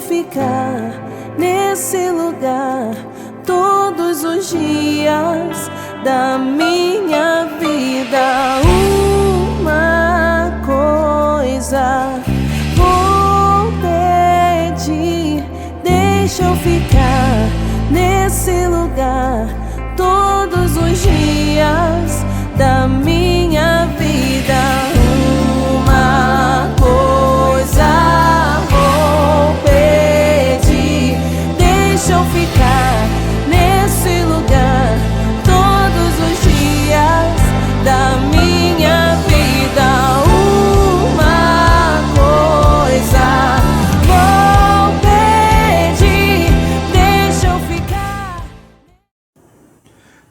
ficar nesse lugar todos os dias da minha vida. Uma coisa vou pedir, deixa eu ficar nesse lugar todos os dias da minha vida. Uma coisa vou pedir, deixa eu ficar nesse lugar todos os dias da minha vida. Uma coisa vou pedir, deixa eu ficar.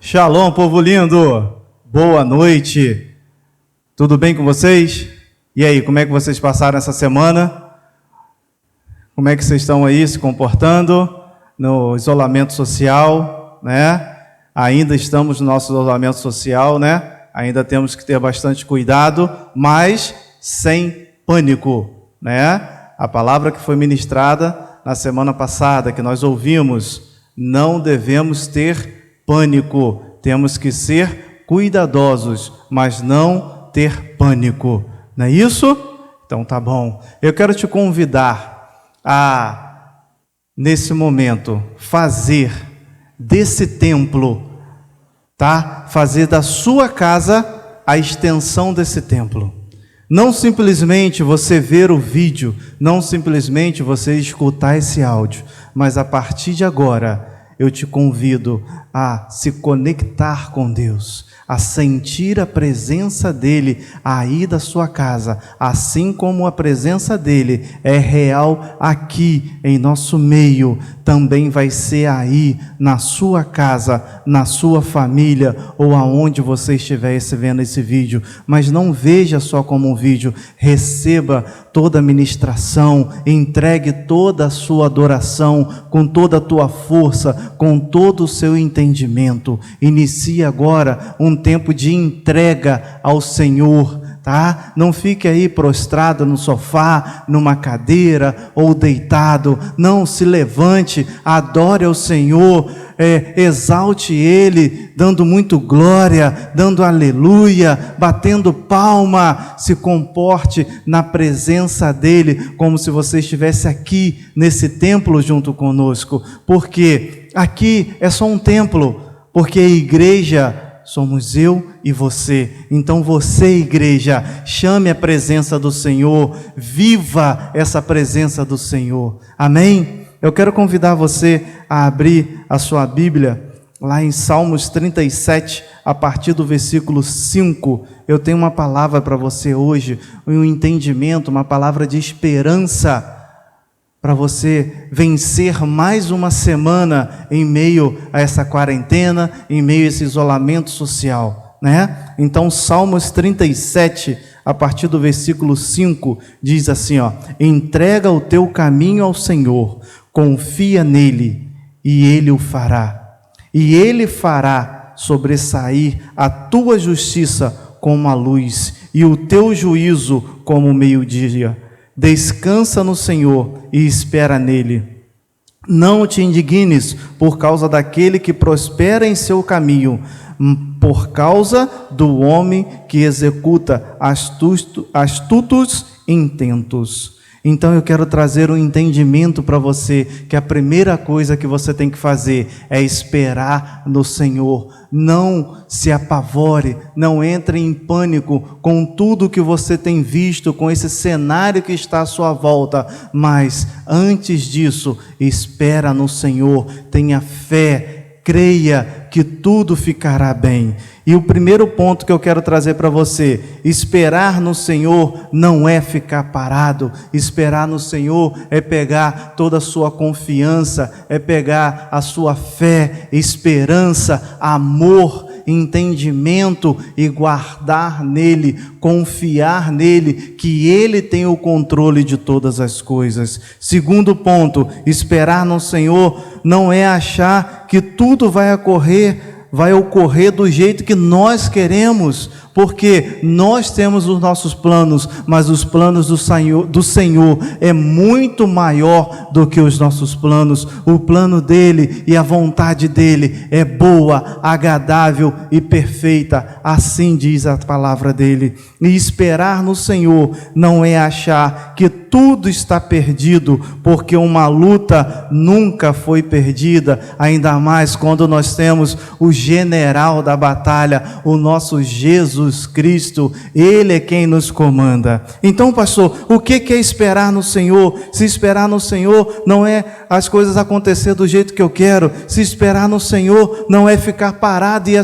Shalom, povo lindo! Boa noite! Tudo bem com vocês? E aí, como é que vocês passaram essa semana? Como é que vocês estão aí se comportando no isolamento social, né? Ainda estamos no nosso isolamento social, né? Ainda temos que ter bastante cuidado, mas sem pânico, né? A palavra que foi ministrada na semana passada, que nós ouvimos, não devemos ter pânico, temos que ser cuidadosos, mas não ter pânico. Não é isso? Então tá bom. Eu quero te convidar a, nesse momento, fazer desse templo, tá? Fazer da sua casa a extensão desse templo. Não simplesmente você ver o vídeo, não simplesmente você escutar esse áudio, mas a partir de agora eu te convido a se conectar com Deus, a sentir a presença dEle aí da sua casa, assim como a presença dEle é real aqui em nosso meio, também vai ser aí na sua casa, na sua família ou aonde você estiver vendo esse vídeo. Mas não veja só como um vídeo, receba toda a ministração, entregue toda a sua adoração, com toda a tua força, com todo o seu entendimento. Inicie agora um tempo de entrega ao Senhor, tá? Não fique aí prostrado no sofá, numa cadeira ou deitado. Não, se levante, adore ao Senhor, exalte Ele, dando muito glória, dando aleluia, batendo palma. Se comporte na presença dEle, como se você estivesse aqui nesse templo junto conosco, porque aqui é só um templo, porque a igreja somos eu e você. Então você, igreja, chame a presença do Senhor, viva essa presença do Senhor. Amém? Eu quero convidar você a abrir a sua Bíblia lá em Salmos 37, a partir do versículo 5. Eu tenho uma palavra para você hoje, um entendimento, uma palavra de esperança, para você vencer mais uma semana em meio a essa quarentena, em meio a esse isolamento social, né? Então, Salmos 37, a partir do versículo 5, diz assim, ó: entrega o teu caminho ao Senhor, confia nele, e ele o fará. E ele fará sobressair a tua justiça como a luz, e o teu juízo como o meio-dia. Descansa no Senhor e espera nele. Não te indignes por causa daquele que prospera em seu caminho, por causa do homem que executa astutos intentos. Então eu quero trazer um entendimento para você, que a primeira coisa que você tem que fazer é esperar no Senhor. Não se apavore, não entre em pânico com tudo que você tem visto, com esse cenário que está à sua volta, mas antes disso, espera no Senhor, tenha fé, creia que tudo ficará bem. E o primeiro ponto que eu quero trazer para você: esperar no Senhor não é ficar parado. Esperar no Senhor é pegar toda a sua confiança, é pegar a sua fé, esperança, amor, entendimento e guardar nele, confiar nele, que ele tem o controle de todas as coisas. Segundo ponto: esperar no Senhor não é achar que tudo vai ocorrer do jeito que nós queremos, porque nós temos os nossos planos, mas os planos do Senhor é muito maior do que os nossos planos. O plano dele e a vontade dele é boa, agradável e perfeita, assim diz a palavra dele. E esperar no Senhor não é achar que tudo está perdido, porque uma luta nunca foi perdida, ainda mais quando nós temos o general da batalha, o nosso Jesus Cristo. Ele é quem nos comanda. Então, pastor, o que é esperar no Senhor? Se esperar no Senhor não é as coisas acontecer do jeito que eu quero. Se esperar no Senhor não é ficar parado e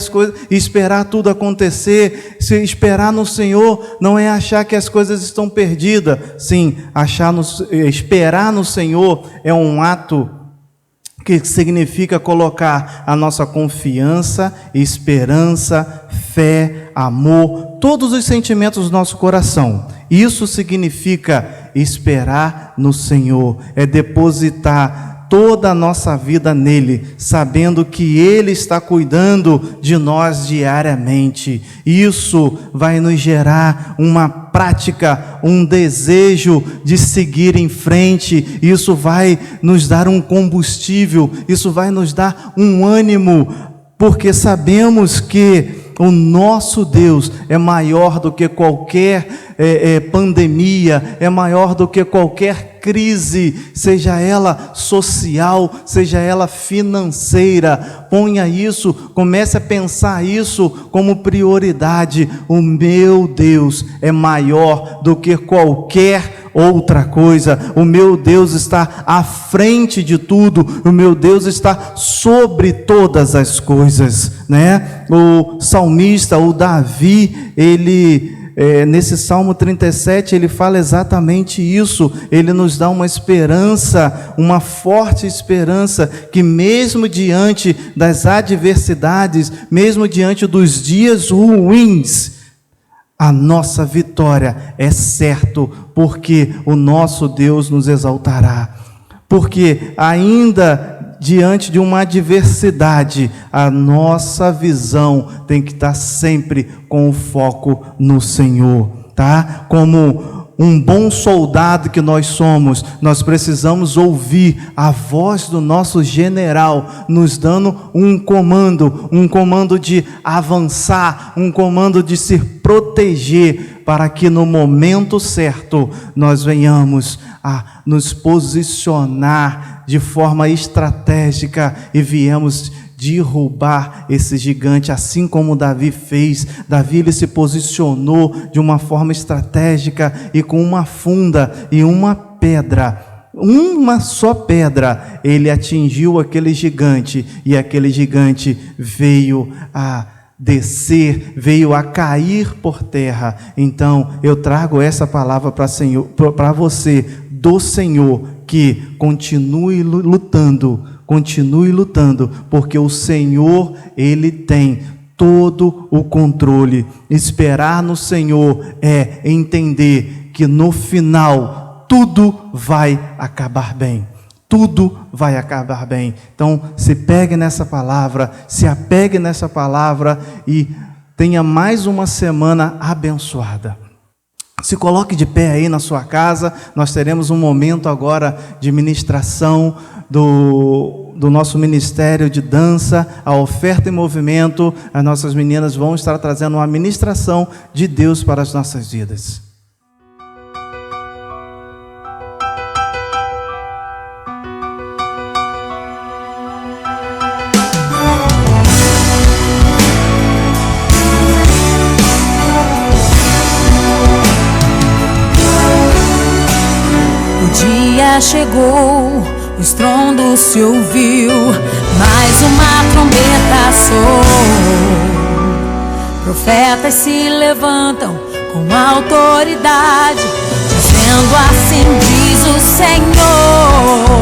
esperar tudo acontecer. Se esperar no Senhor não é achar que as coisas estão perdidas. Sim, esperar no Senhor é um ato que significa colocar a nossa confiança, esperança, fé, amor, todos os sentimentos do nosso coração. Isso significa esperar no Senhor, é depositar toda a nossa vida nele, sabendo que ele está cuidando de nós diariamente. Isso vai nos gerar uma prática, um desejo de seguir em frente. Isso vai nos dar um combustível, isso vai nos dar um ânimo, porque sabemos que o nosso Deus é maior do que qualquer pandemia, é maior do que qualquer crise, seja ela social, seja ela financeira. Ponha isso, comece a pensar isso como prioridade. O meu Deus é maior do que qualquer outra coisa. O meu Deus está à frente de tudo. O meu Deus está sobre todas as coisas, né? O salmista, o Davi, nesse Salmo 37, ele fala exatamente isso. Ele nos dá uma esperança, uma forte esperança, que mesmo diante das adversidades, mesmo diante dos dias ruins, a nossa vitória é certo, porque o nosso Deus nos exaltará. Porque ainda diante de uma adversidade, a nossa visão tem que estar sempre com o foco no Senhor, tá? Como um bom soldado que nós somos, nós precisamos ouvir a voz do nosso general, nos dando um comando de avançar, um comando de se proteger, para que no momento certo nós venhamos a nos posicionar de forma estratégica e viemos derrubar esse gigante, assim como Davi fez. Davi, ele se posicionou de uma forma estratégica e com uma funda e uma pedra, uma só pedra, ele atingiu aquele gigante, e aquele gigante veio a descer, veio a cair por terra. Então eu trago essa palavra para você, do Senhor, que continue lutando, porque o Senhor, ele tem todo o controle. Esperar no Senhor é entender que no final tudo vai acabar bem. Tudo vai acabar bem. Então, se pegue nessa palavra, se apegue nessa palavra e tenha mais uma semana abençoada. Se coloque de pé aí na sua casa. Nós teremos um momento agora de ministração do nosso ministério de dança, a oferta em movimento. As nossas meninas vão estar trazendo uma ministração de Deus para as nossas vidas. Chegou, o estrondo se ouviu, mais uma trombeta soou. Profetas se levantam com autoridade, dizendo assim diz o Senhor.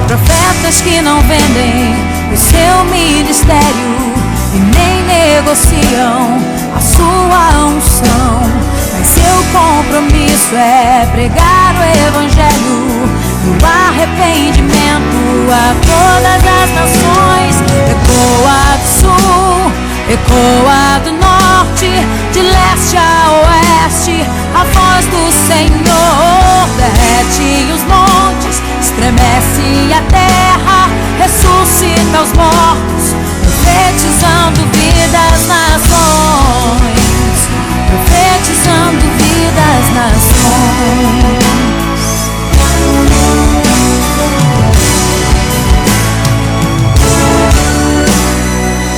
Profetas que não vendem o seu ministério e nem negociam a sua unção. Mas seu compromisso é pregar o Evangelho do arrependimento a todas as nações. Ecoa do sul, ecoa do norte, de leste a oeste, a voz do Senhor derrete os montes, estremece a terra, ressuscita os mortos, profetizando vida às nações, profetizando vida às nações.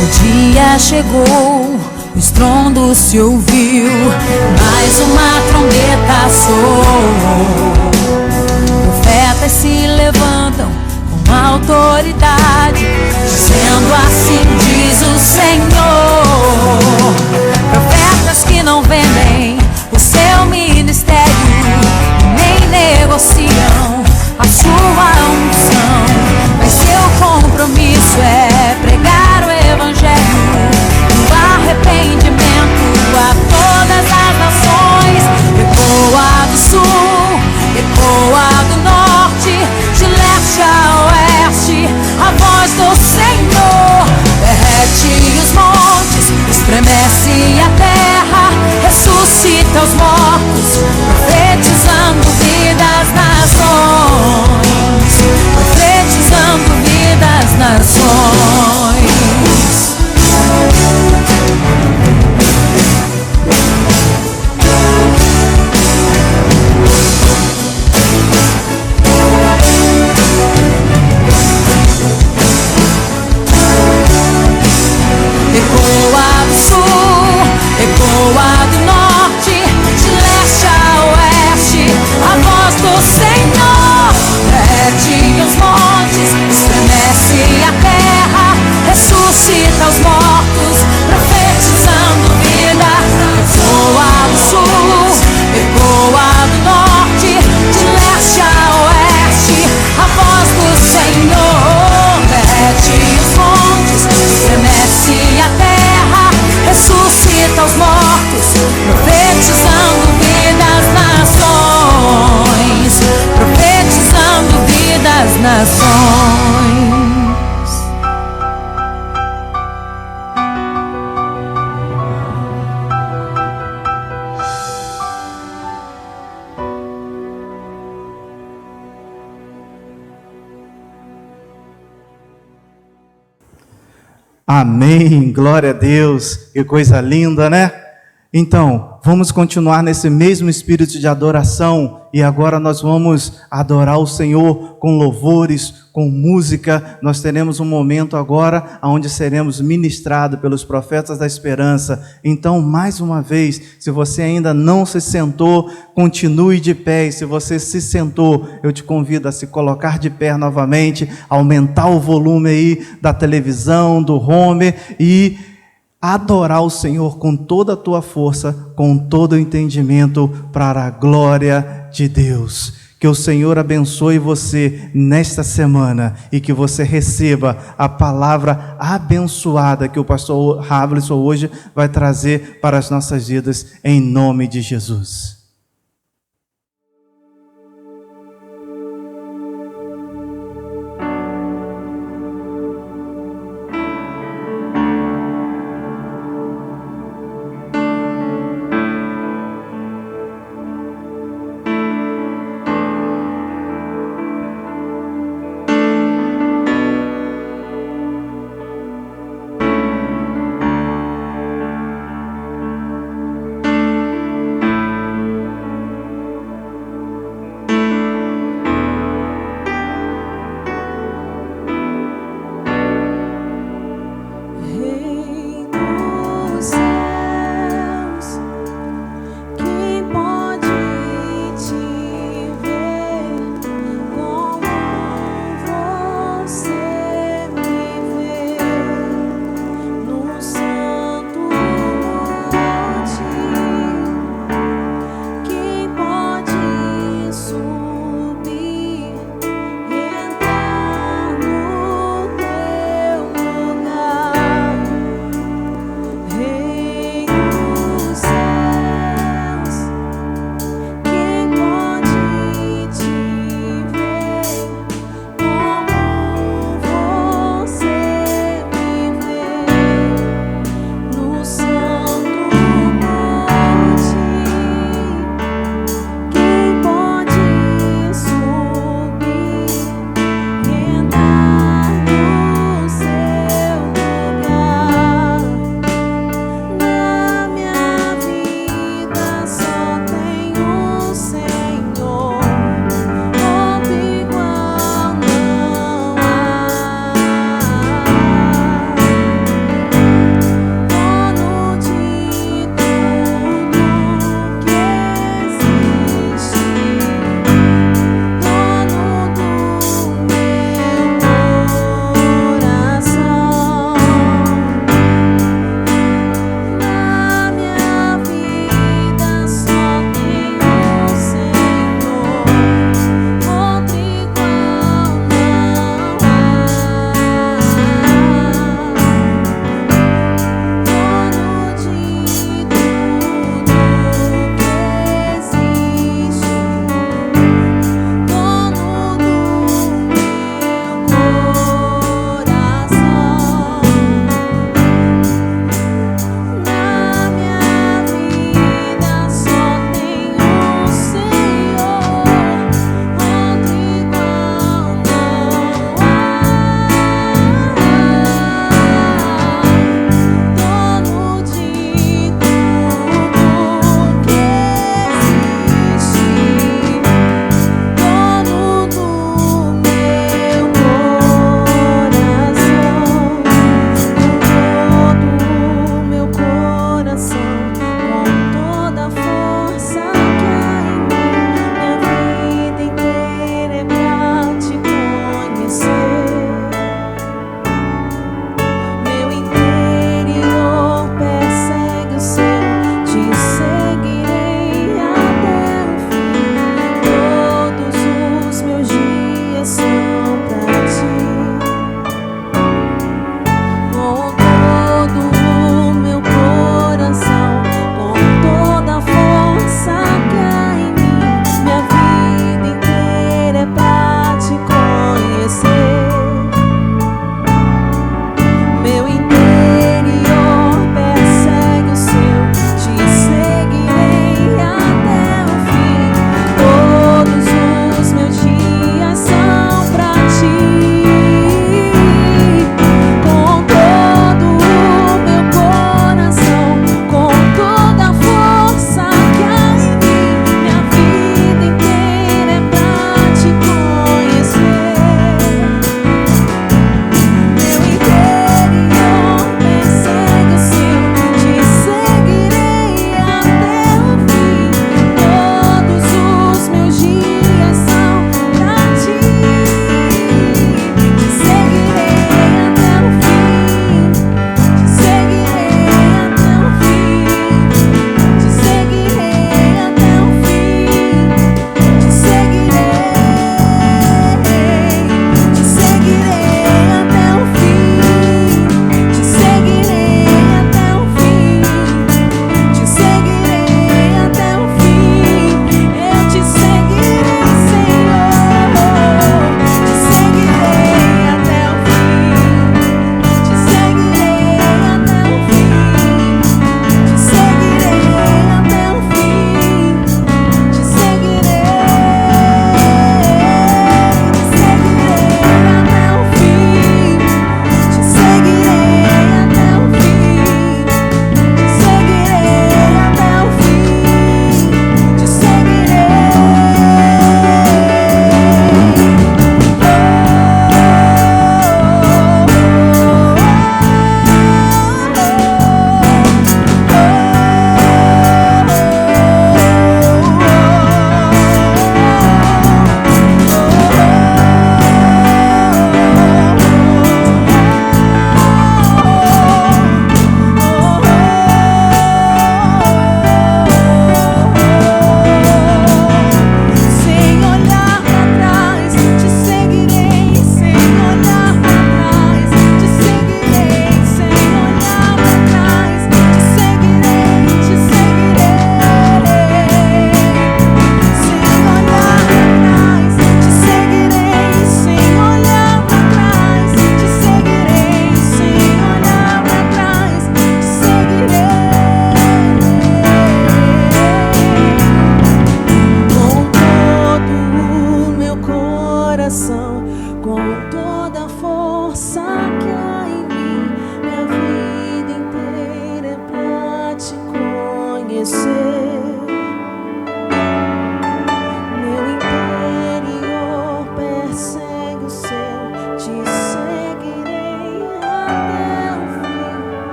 O dia chegou, o estrondo se ouviu, mais uma trombeta soou. Profetas se levantam com autoridade, dizendo assim diz o Senhor. Profetas que não vendem o seu ministério, nem negociam a sua unção, mas seu compromisso é pregar o Evangelho, o arrependimento a todas as nações. Ecoa do sul, ecoa do norte, de leste a oeste, a voz do Senhor derrete os montes, estremece a terra, ressuscita os mortos, profetizando vida às nações, profetizando vida às nações. Ecoa do sul, ecoa do norte, de leste a oeste, a voz do Senhor derrete os montes, estremece a terra, ressuscita os mortos, profetizando vida. Ecoa do sul, ecoa do norte, de leste a oeste, a voz do Senhor derrete os montes, estremece a terra, ressuscita os mortos, profetizando vida às nações, profetizando vida às nações. Amém, glória a Deus, que coisa linda, né? Então, vamos continuar nesse mesmo espírito de adoração e agora nós vamos adorar o Senhor com louvores, com música. Nós teremos um momento agora onde seremos ministrados pelos profetas da esperança. Então, mais uma vez, se você ainda não se sentou, continue de pé. E se você se sentou, eu te convido a se colocar de pé novamente, aumentar o volume aí da televisão, do home e adorar o Senhor com toda a tua força, com todo o entendimento, para a glória de Deus. Que o Senhor abençoe você nesta semana e que você receba a palavra abençoada que o pastor Havlisson hoje vai trazer para as nossas vidas, em nome de Jesus.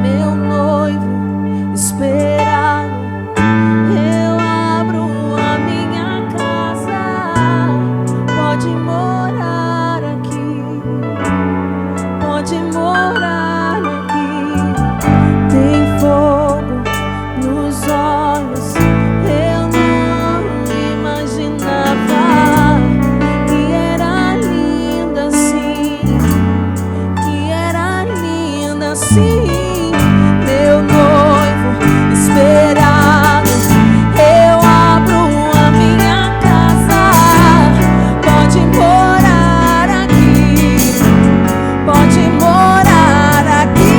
meu noivo esperado. Eu abro a minha casa, pode morar aqui, pode morar aqui. Tem fogo nos olhos, eu não imaginava que era linda assim, que era linda assim. Meu noivo esperado, eu abro a minha casa, pode morar aqui, pode morar aqui.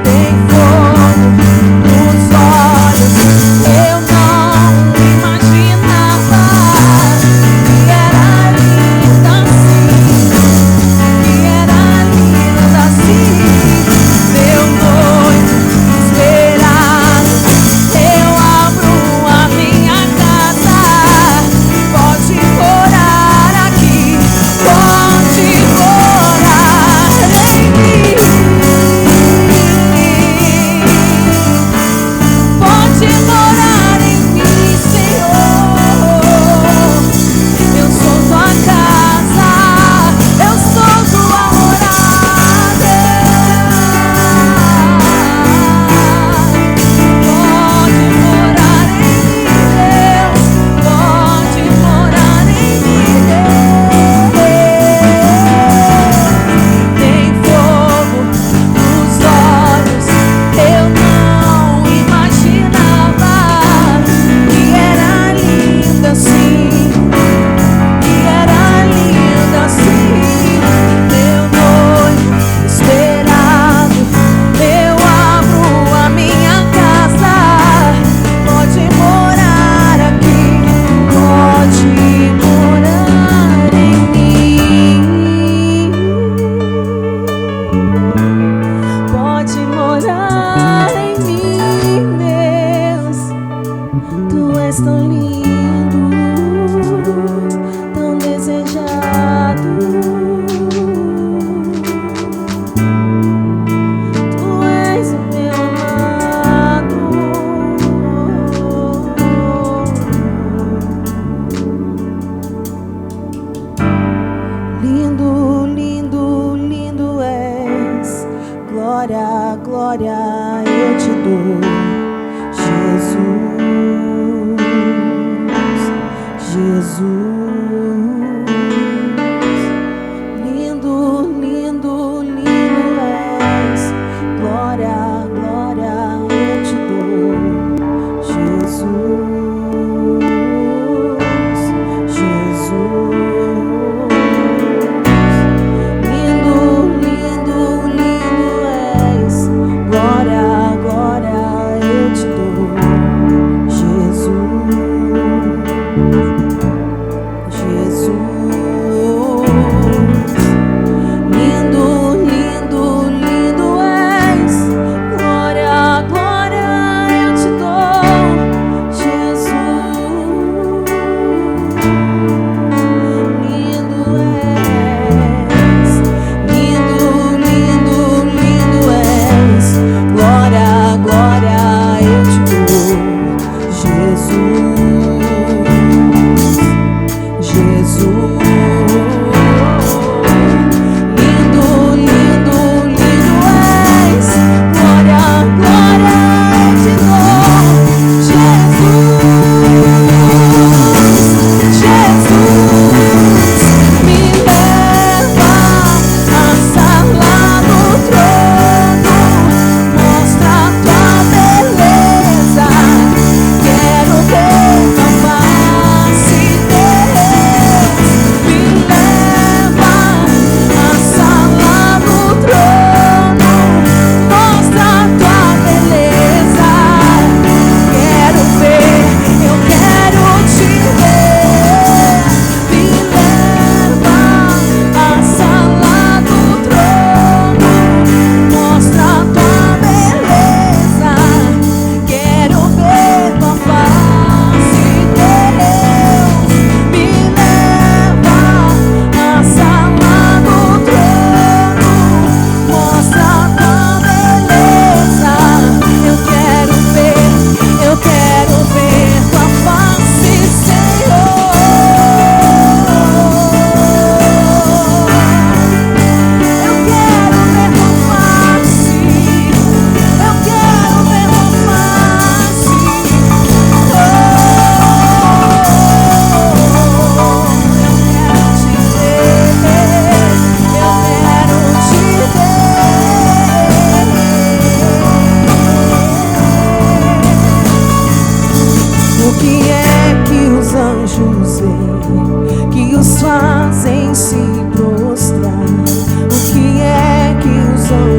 Tem fogo nos olhos, eu não imaginava que era linda assim, que era linda assim. Meu noivo esperado, eu abro a minha casa, pode morar aqui, pode morar em mim, pode morar em mim, Senhor. Eu sou tua casa, eu sou tua morada. Pode morar em mim, Deus, pode morar em mim, Deus. Tem fogo nos olhos, eu não imaginava que era linda assim, que era linda assim. Meu noivo esperado, eu abro a minha casa, pode morar aqui, pode morar em mim, pode morar em mim, Deus. Tu és tão lindo, tão desejado. Tu és o meu amado. Lindo, lindo, lindo és. Glória, glória eu te dou, Jesus, Jesus. Lindo, lindo, lindo és. Glória, glória eu te dou, Jesus, Jesus. Lindo, lindo, lindo és. Glória, glória eu te dou, Jesus.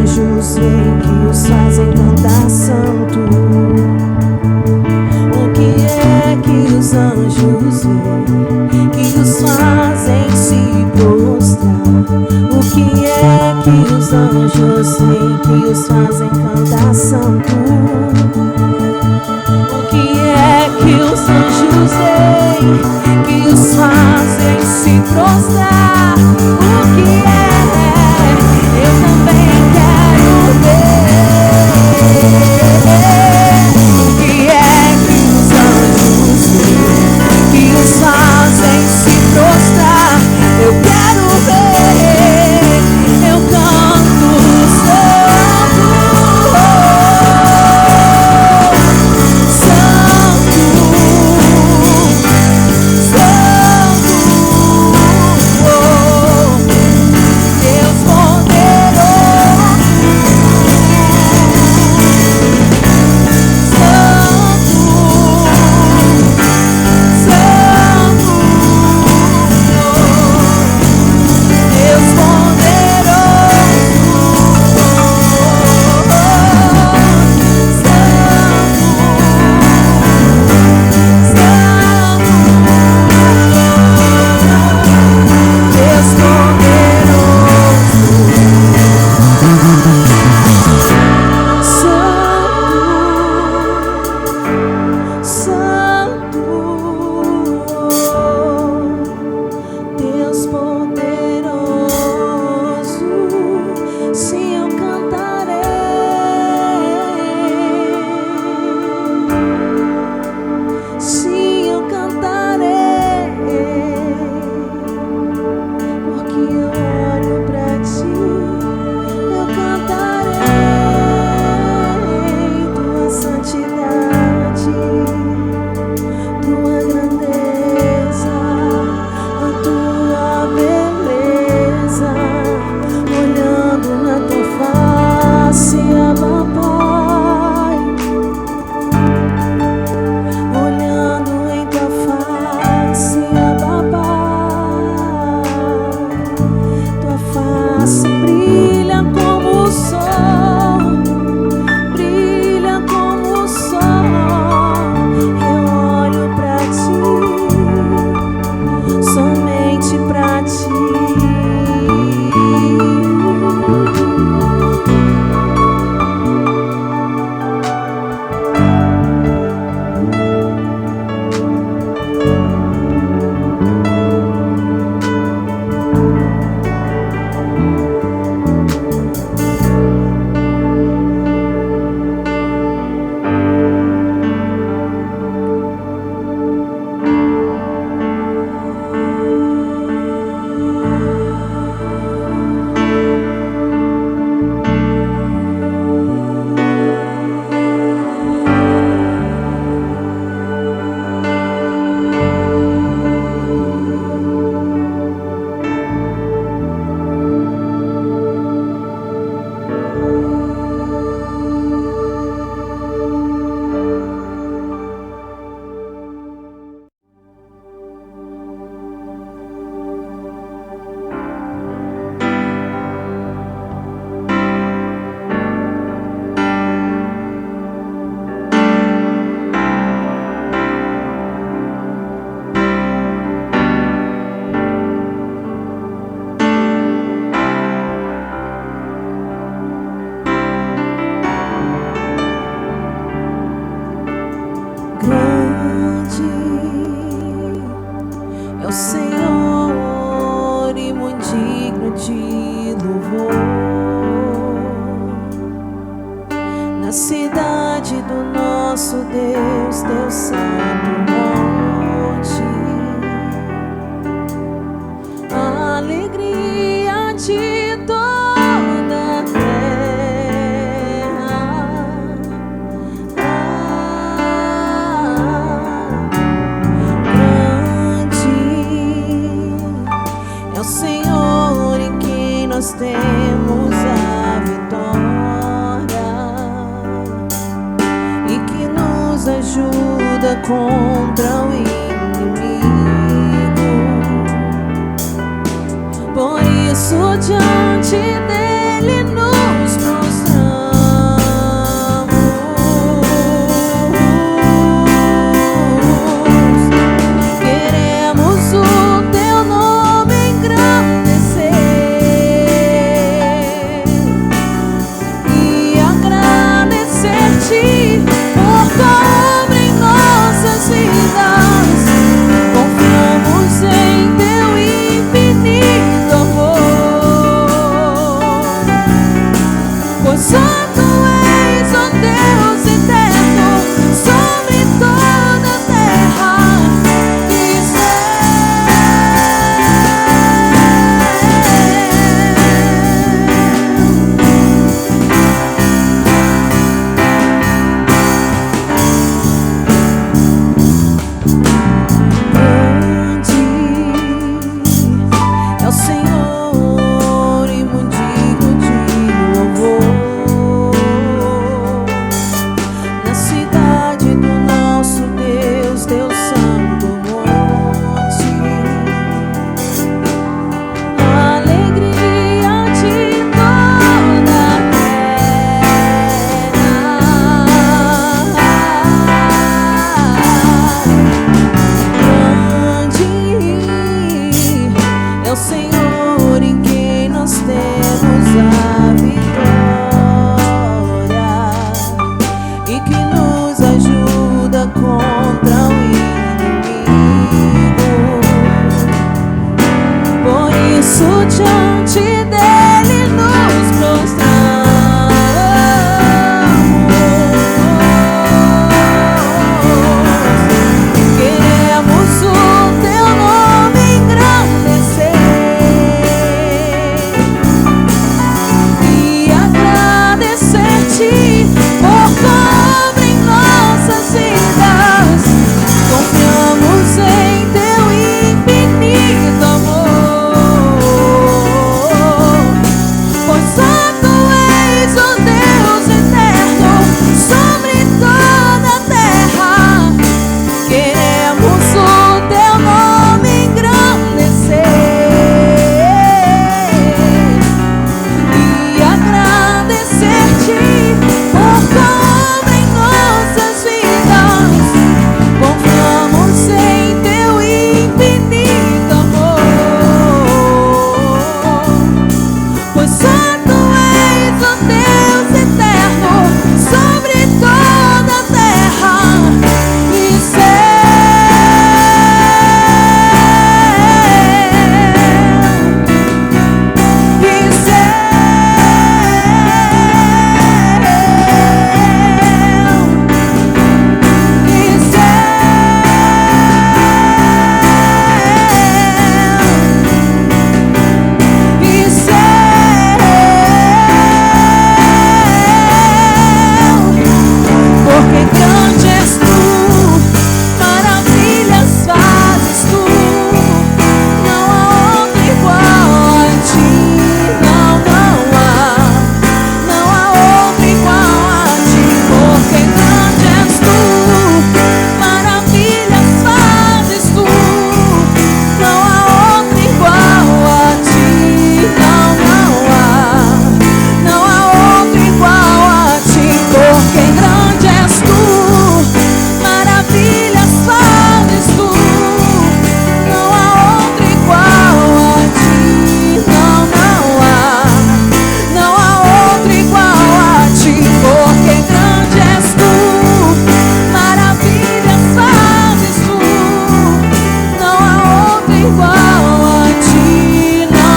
anjos vêm que os fazem cantar santo. O que é que os anjos vêm que os fazem se prostrar? O que é que os anjos vêm que os fazem cantar santo? O que é que os anjos vêm que os fazem se prostrar? O que é? Eu também quero ver. O que é que os anjos vêm que os fazem se prostrar? Eu quero ver. Eu canto santo, santo, santo, Deus poderoso, Deus poderoso, sim, eu cantarei, sim, eu cantarei, porque eu olho pra ti, eu cantarei tua santidade, tua grandeza, a tua beleza, olhando na tua face, Abba Pai, olhando em tua face, Abba Pai, tua face brilha como o sol, brilha como o sol. Eu olho pra ti, somente pra ti. Grande é o Senhor e muito digno de louvor. Na cidade do nosso Deus, teu santo monte, a alegria de toda a terra. É o Senhor em quem nós temos a vitória e que nos ajuda contra o inimigo. Por isso diante dele nos pois só Tu és, ó Deus eterno, sobre toda a terra. É o Senhor e muito digno de louvor. Na cidade do nosso Deus, teu santo monte, a alegria de toda a é o Senhor em quem nós temos a vitória e que nos ajuda contra o inimigo. Por isso diante dele nos prostramos. Queremos o teu nome engrandecer e agradecer-te por tua obra em nossas vidas. Confiamos em teu infinito amor, pois só Tu és, ó Deus eterno, sobre toda a terra. Queremos o teu nome engrandecer e agradecer-te por tua obra em nossas vidas. Confiamos em teu infinito amor, pois só Tu és, ó Deus eterno, sobre toda a terra. E porque grande és Tu, maravilhas fazes Tu, não há outro igual a Ti, não há outro igual a Ti, porque grande és Tu, maravilhas fazes Tu, não há outro igual a Ti, não há outro igual a Ti, porque grande és Tu, maravilhas fazes Tu, não há outro igual a Ti, não há outro igual a Ti, porque grande és Tu, maravilhas fazes Tu, não há outro igual a Ti, não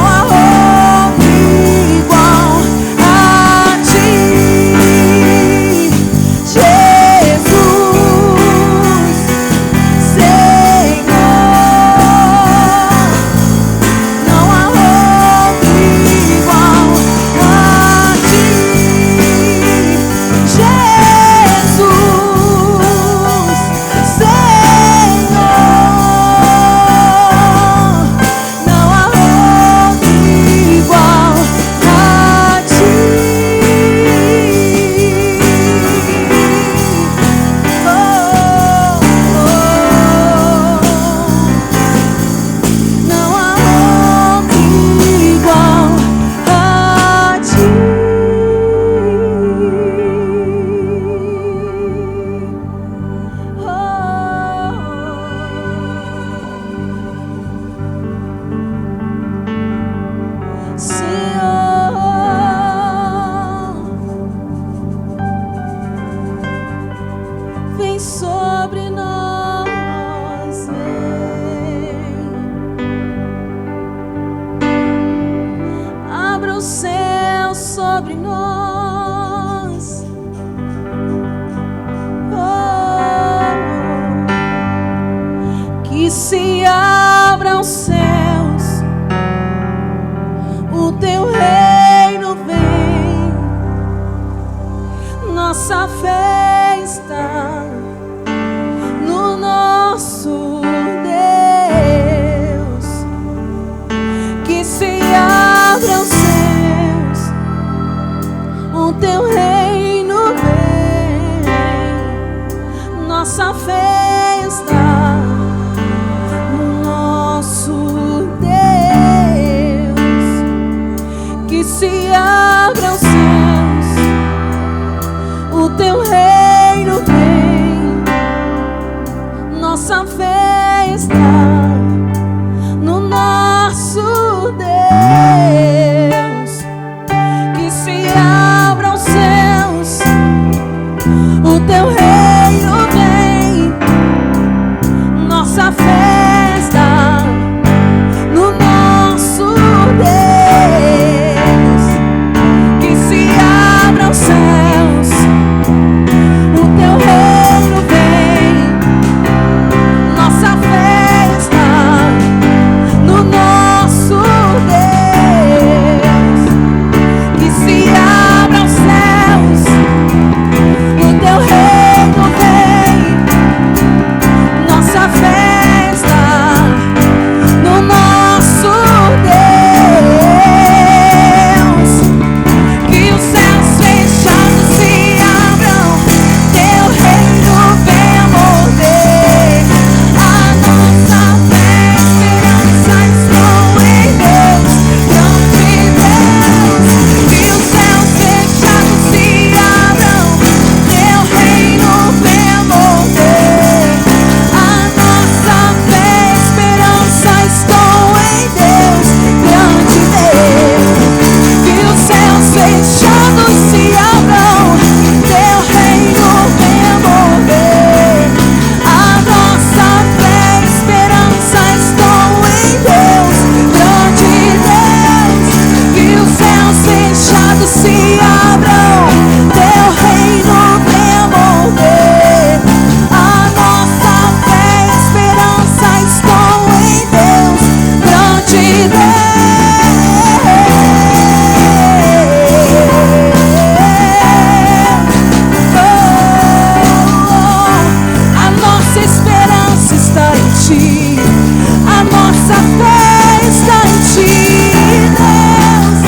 há outro igual a Ti, Jesus, Senhor. Não há outro igual a Ti, Jesus, Senhor. Não há outro igual a Ti. Não há outro igual a Ti. Senhor, vem sobre nós, vem. Abra céu sobre nós. Que se abram os céus, o teu reino vem. Nossa fé está no nosso Deus. Que se abram os céus, o teu reino vem. Nossa fé está no nosso Deus. Que se abram os céus, o teu reino vem. Nossa fé está no nosso Deus. Que se abram os céus, o teu reino vem. Nossa fé está no nosso Deus. Que se abram os céus, o teu reino vem. Nossa fé está no nosso Deus. Que se abram os céus, o teu reino vem. Nossa fé está no nosso Deus. Que os céus fechados se abram, teu reino venha mover. A nossa fé, esperança estou em Deus, não de Deus. Que os céus fechados se abram, teu reino venha mover. A nossa fé, esperança estou em Deus, grande Deus. Que os céus fechados se abram, teu reino venha mover. A nossa fé, esperança estou em Deus, grande Deus. Que os céus fechados se abram, teu reino venha mover. A nossa fé, esperança estou em Deus, grande Deus. A nossa esperança está em ti, a nossa fé está em ti, Deus.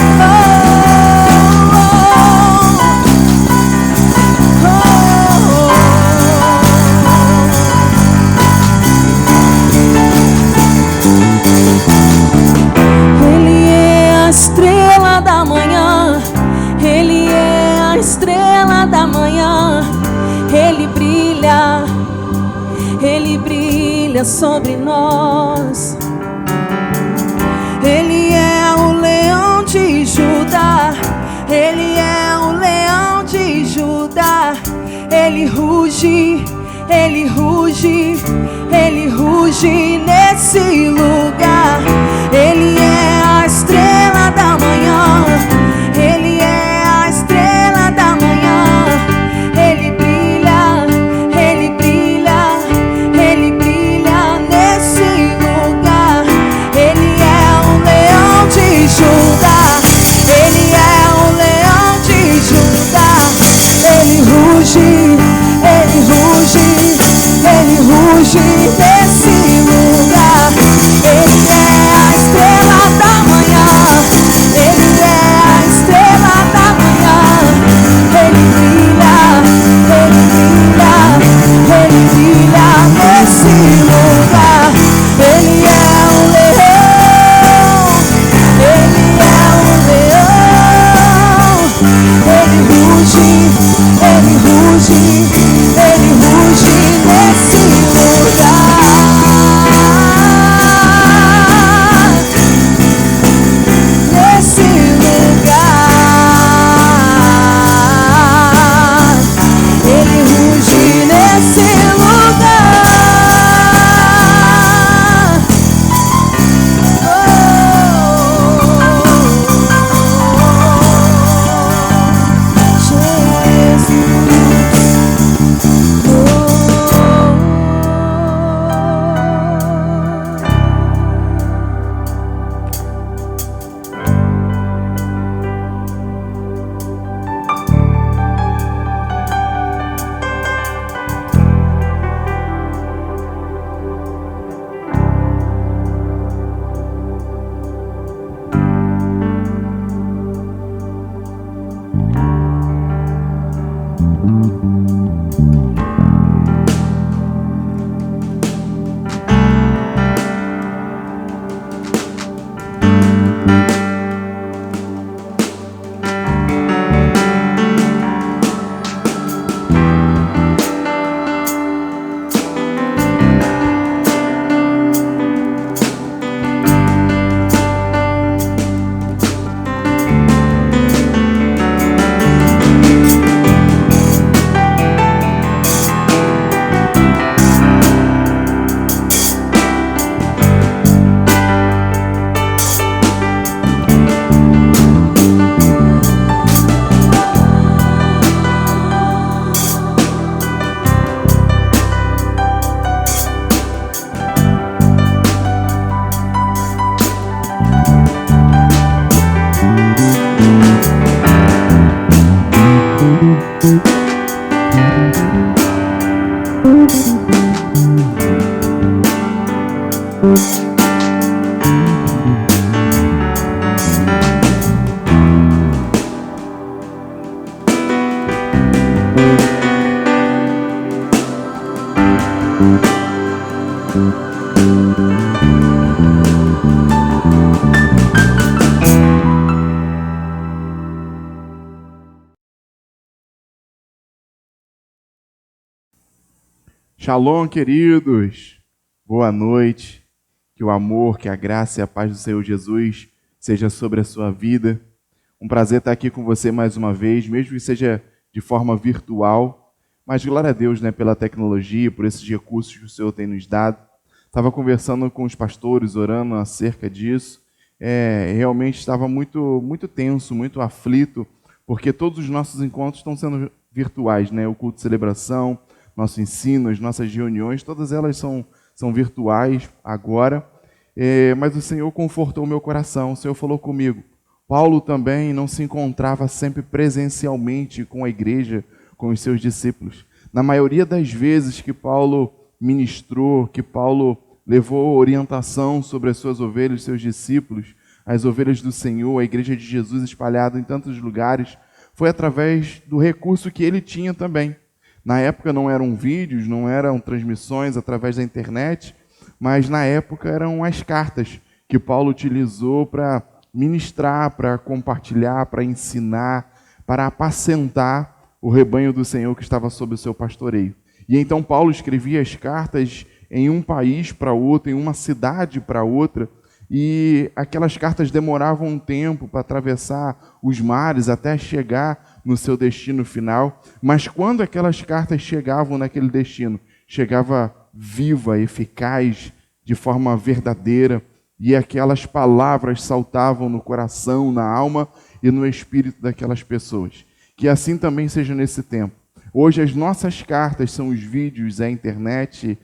Ele é a estrela da manhã, Ele é a estrela da manhã. Ele brilha sobre nós. Ele é o leão de Judá, Ele é o leão de Judá. Ele ruge, Ele ruge, Ele ruge nesse lugar. Ele é a estrela da manhã, Ele é a estrela da manhã. Ele brilha, Ele brilha, Ele brilha nesse lugar. Ele é o leão de Judá, Ele é o leão de Judá. Ele ruge, Ele ruge, Ele ruge nesse lugar. Shalom, queridos. Boa noite. Que o amor, que a graça e a paz do Senhor Jesus seja sobre a sua vida. Um prazer estar aqui com você mais uma vez, mesmo que seja de forma virtual. Mas glória a Deus, né, pela tecnologia, por esses recursos que o Senhor tem nos dado. Estava conversando com os pastores, orando acerca disso. Realmente estava muito tenso, muito aflito, porque todos os nossos encontros estão sendo virtuais, né? O culto de celebração, nosso ensino, as nossas reuniões, todas elas são virtuais agora. Mas o Senhor confortou o meu coração, o Senhor falou comigo. Paulo também não se encontrava sempre presencialmente com a igreja, com os seus discípulos. Na maioria das vezes que Paulo ministrou, que Paulo levou orientação sobre as suas ovelhas, seus discípulos, as ovelhas do Senhor, a igreja de Jesus espalhada em tantos lugares, foi através do recurso que ele tinha também. Na época não eram vídeos, não eram transmissões através da internet, mas na época eram as cartas que Paulo utilizou para ministrar, para compartilhar, para ensinar, para apacentar o rebanho do Senhor que estava sob o seu pastoreio. E então Paulo escrevia as cartas em um país para outro, em uma cidade para outra, e aquelas cartas demoravam um tempo para atravessar os mares até chegar no seu destino final. Mas quando aquelas cartas chegavam naquele destino, chegava viva, eficaz, de forma verdadeira, e aquelas palavras saltavam no coração, na alma e no espírito daquelas pessoas. Que assim também seja nesse tempo. Hoje as nossas cartas são os vídeos, a internet,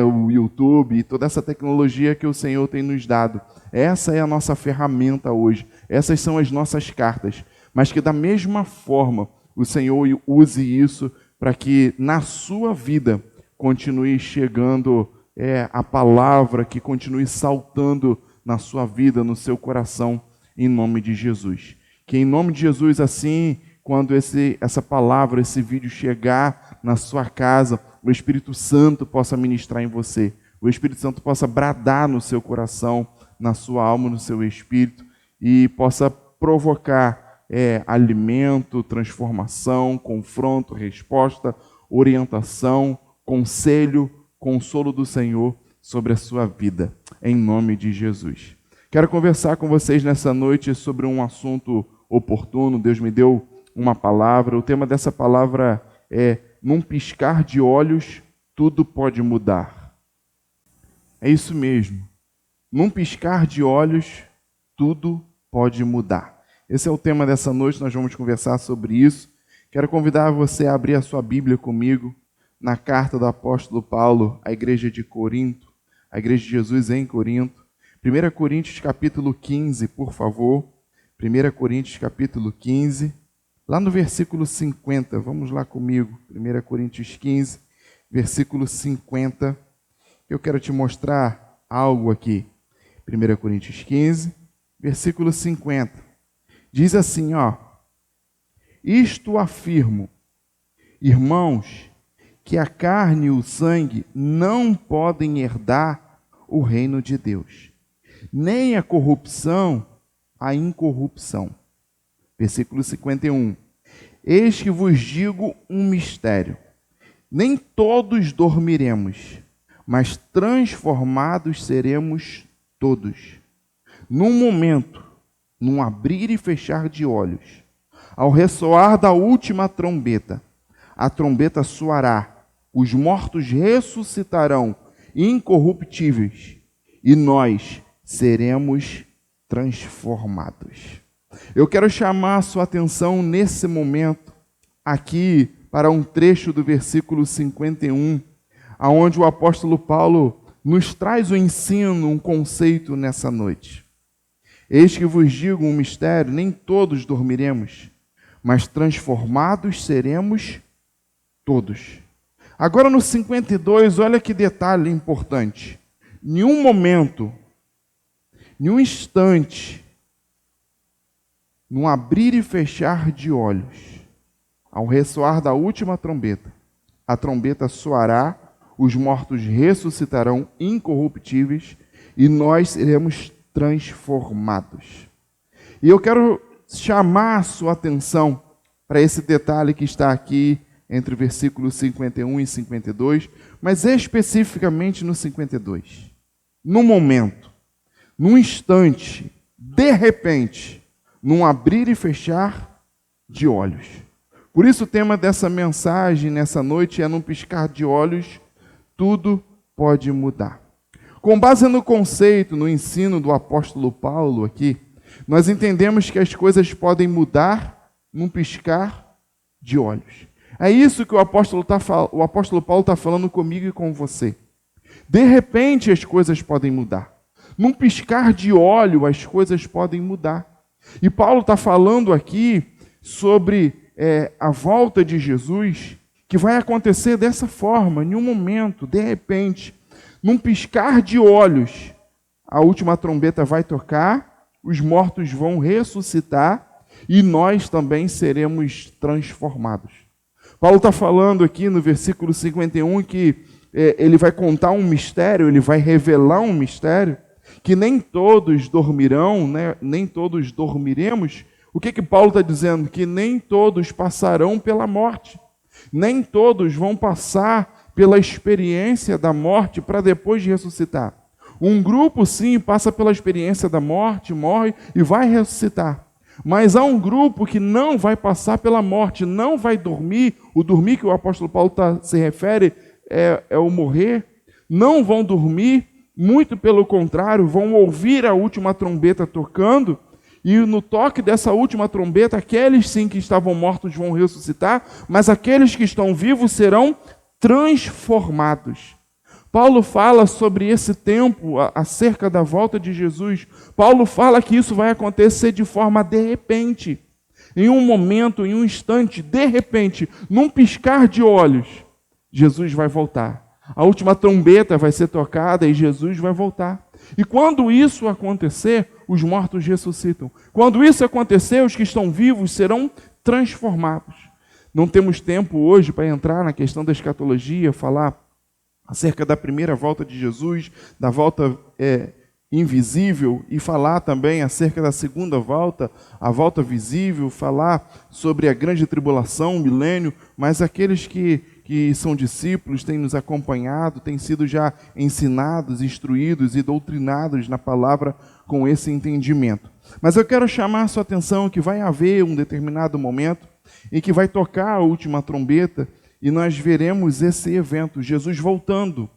o YouTube, toda essa tecnologia que o Senhor tem nos dado. Essa é a nossa ferramenta hoje. Essas são as nossas cartas. Mas que da mesma forma o Senhor use isso para que na sua vida continue chegando a palavra, que continue saltando na sua vida, no seu coração, em nome de Jesus. Que em nome de Jesus, assim, quando essa palavra, esse vídeo chegar na sua casa, o Espírito Santo possa ministrar em você. O Espírito Santo possa bradar no seu coração, na sua alma, no seu espírito, e possa provocar alimento, transformação, confronto, resposta, orientação, conselho, consolo do Senhor sobre a sua vida, em nome de Jesus. Quero conversar com vocês nessa noite sobre um assunto oportuno. Deus me deu uma palavra. O tema dessa palavra é: num piscar de olhos, tudo pode mudar. É isso mesmo. Num piscar de olhos, tudo pode mudar. Esse é o tema dessa noite, nós vamos conversar sobre isso. Quero convidar você a abrir a sua Bíblia comigo na carta do apóstolo Paulo à igreja de Corinto, à igreja de Jesus em Corinto. 1 Coríntios capítulo 15, por favor. 1 Coríntios capítulo 15. Lá no versículo 50, vamos lá comigo, 1 Coríntios 15, versículo 50, eu quero te mostrar algo aqui. 1 Coríntios 15, versículo 50, diz assim, isto afirmo, irmãos, que a carne e o sangue não podem herdar o reino de Deus, nem a corrupção, a incorrupção. Versículo 51. Eis que vos digo um mistério. Nem todos dormiremos, mas transformados seremos todos. Num momento, num abrir e fechar de olhos, ao ressoar da última trombeta, a trombeta soará, os mortos ressuscitarão incorruptíveis, e nós seremos transformados. Eu quero chamar a sua atenção nesse momento, aqui, para um trecho do versículo 51, aonde o apóstolo Paulo nos traz um ensino, um conceito nessa noite. Eis que vos digo um mistério, nem todos dormiremos, mas transformados seremos todos. Agora no 52, olha que detalhe importante. Nenhum momento, nenhum instante, num abrir e fechar de olhos, ao ressoar da última trombeta, a trombeta soará, os mortos ressuscitarão incorruptíveis e nós seremos transformados. E eu quero chamar a sua atenção para esse detalhe que está aqui entre versículos 51 e 52, mas especificamente no 52. No momento, num instante, de repente, num abrir e fechar de olhos. Por isso o tema dessa mensagem nessa noite é: num piscar de olhos, tudo pode mudar. Com base no conceito, no ensino do apóstolo Paulo aqui, nós entendemos que as coisas podem mudar num piscar de olhos. É isso que o apóstolo Paulo está falando comigo e com você. De repente as coisas podem mudar. Num piscar de olho as coisas podem mudar. E Paulo está falando aqui sobre a volta de Jesus, que vai acontecer dessa forma, em um momento, de repente, num piscar de olhos, a última trombeta vai tocar, os mortos vão ressuscitar e nós também seremos transformados. Paulo está falando aqui no versículo 51 que ele vai contar um mistério, ele vai revelar um mistério, que nem todos dormirão, né? Nem todos dormiremos. O que Paulo está dizendo? Que nem todos passarão pela morte. Nem todos vão passar pela experiência da morte para depois ressuscitar. Um grupo, sim, passa pela experiência da morte, morre e vai ressuscitar. Mas há um grupo que não vai passar pela morte, não vai dormir. O dormir que o apóstolo Paulo se refere é o morrer. Não vão dormir, muito pelo contrário, vão ouvir a última trombeta tocando. E no toque dessa última trombeta, aqueles sim que estavam mortos vão ressuscitar, mas aqueles que estão vivos serão transformados. Paulo fala sobre esse tempo, acerca da volta de Jesus. Paulo fala que isso vai acontecer de forma de repente. Em um momento, em um instante, de repente, num piscar de olhos, Jesus vai voltar. A última trombeta vai ser tocada e Jesus vai voltar. E quando isso acontecer, os mortos ressuscitam. Quando isso acontecer, os que estão vivos serão transformados. Não temos tempo hoje para entrar na questão da escatologia, falar acerca da primeira volta de Jesus, da volta invisível, e falar também acerca da segunda volta, a volta visível, falar sobre a grande tribulação, o milênio, mas aqueles que são discípulos, têm nos acompanhado, têm sido já ensinados, instruídos e doutrinados na palavra com esse entendimento. Mas eu quero chamar a sua atenção que vai haver um determinado momento em que vai tocar a última trombeta e nós veremos esse evento, Jesus voltando.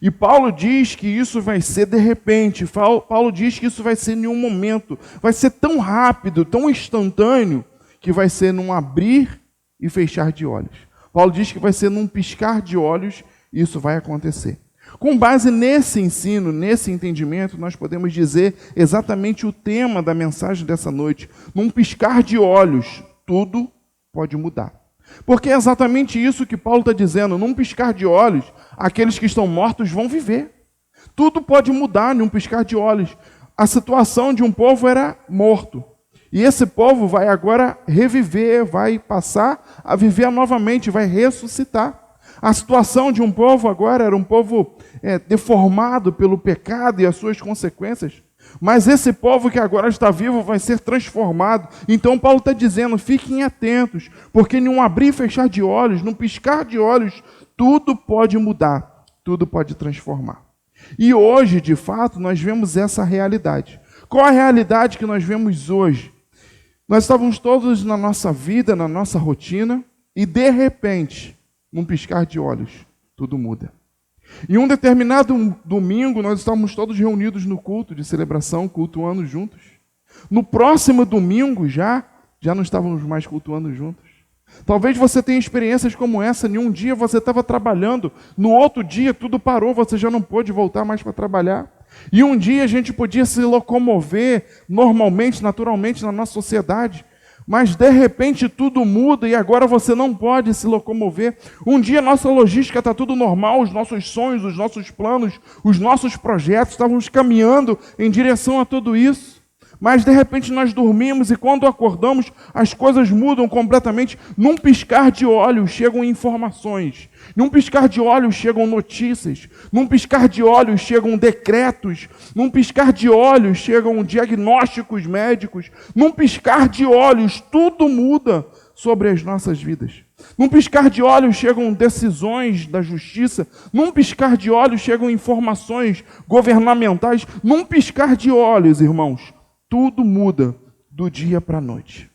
E Paulo diz que isso vai ser de repente, Paulo diz que isso vai ser em um momento, vai ser tão rápido, tão instantâneo, que vai ser num abrir e fechar de olhos. Paulo diz que vai ser num piscar de olhos, isso vai acontecer. Com base nesse ensino, nesse entendimento, nós podemos dizer exatamente o tema da mensagem dessa noite. Num piscar de olhos, tudo pode mudar. Porque é exatamente isso que Paulo está dizendo. Num piscar de olhos, aqueles que estão mortos vão viver. Tudo pode mudar num piscar de olhos. A situação de um povo era morto. E esse povo vai agora reviver, vai passar a viver novamente, vai ressuscitar. A situação de um povo agora era um povo deformado pelo pecado e as suas consequências. Mas esse povo que agora está vivo vai ser transformado. Então Paulo está dizendo, fiquem atentos, porque num abrir e fechar de olhos, num piscar de olhos, tudo pode mudar, tudo pode transformar. E hoje, de fato, nós vemos essa realidade. Qual a realidade que nós vemos hoje? Nós estávamos todos na nossa vida, na nossa rotina, e de repente, num piscar de olhos, tudo muda. Em um determinado domingo, nós estávamos todos reunidos no culto de celebração, cultuando juntos. No próximo domingo, já não estávamos mais cultuando juntos. Talvez você tenha experiências como essa. Em um dia você estava trabalhando, no outro dia tudo parou, você já não pôde voltar mais para trabalhar. E um dia a gente podia se locomover normalmente, naturalmente na nossa sociedade. Mas de repente tudo muda e agora você não pode se locomover. Um dia a nossa logística está tudo normal, os nossos sonhos, os nossos planos, os nossos projetos, estávamos caminhando em direção a tudo isso. Mas de repente nós dormimos e quando acordamos as coisas mudam completamente. Num piscar de olhos chegam informações. Num piscar de olhos chegam notícias. Num piscar de olhos chegam decretos. Num piscar de olhos chegam diagnósticos médicos. Num piscar de olhos tudo muda sobre as nossas vidas. Num piscar de olhos chegam decisões da justiça, num piscar de olhos chegam informações governamentais, num piscar de olhos, irmãos, tudo muda do dia para a noite.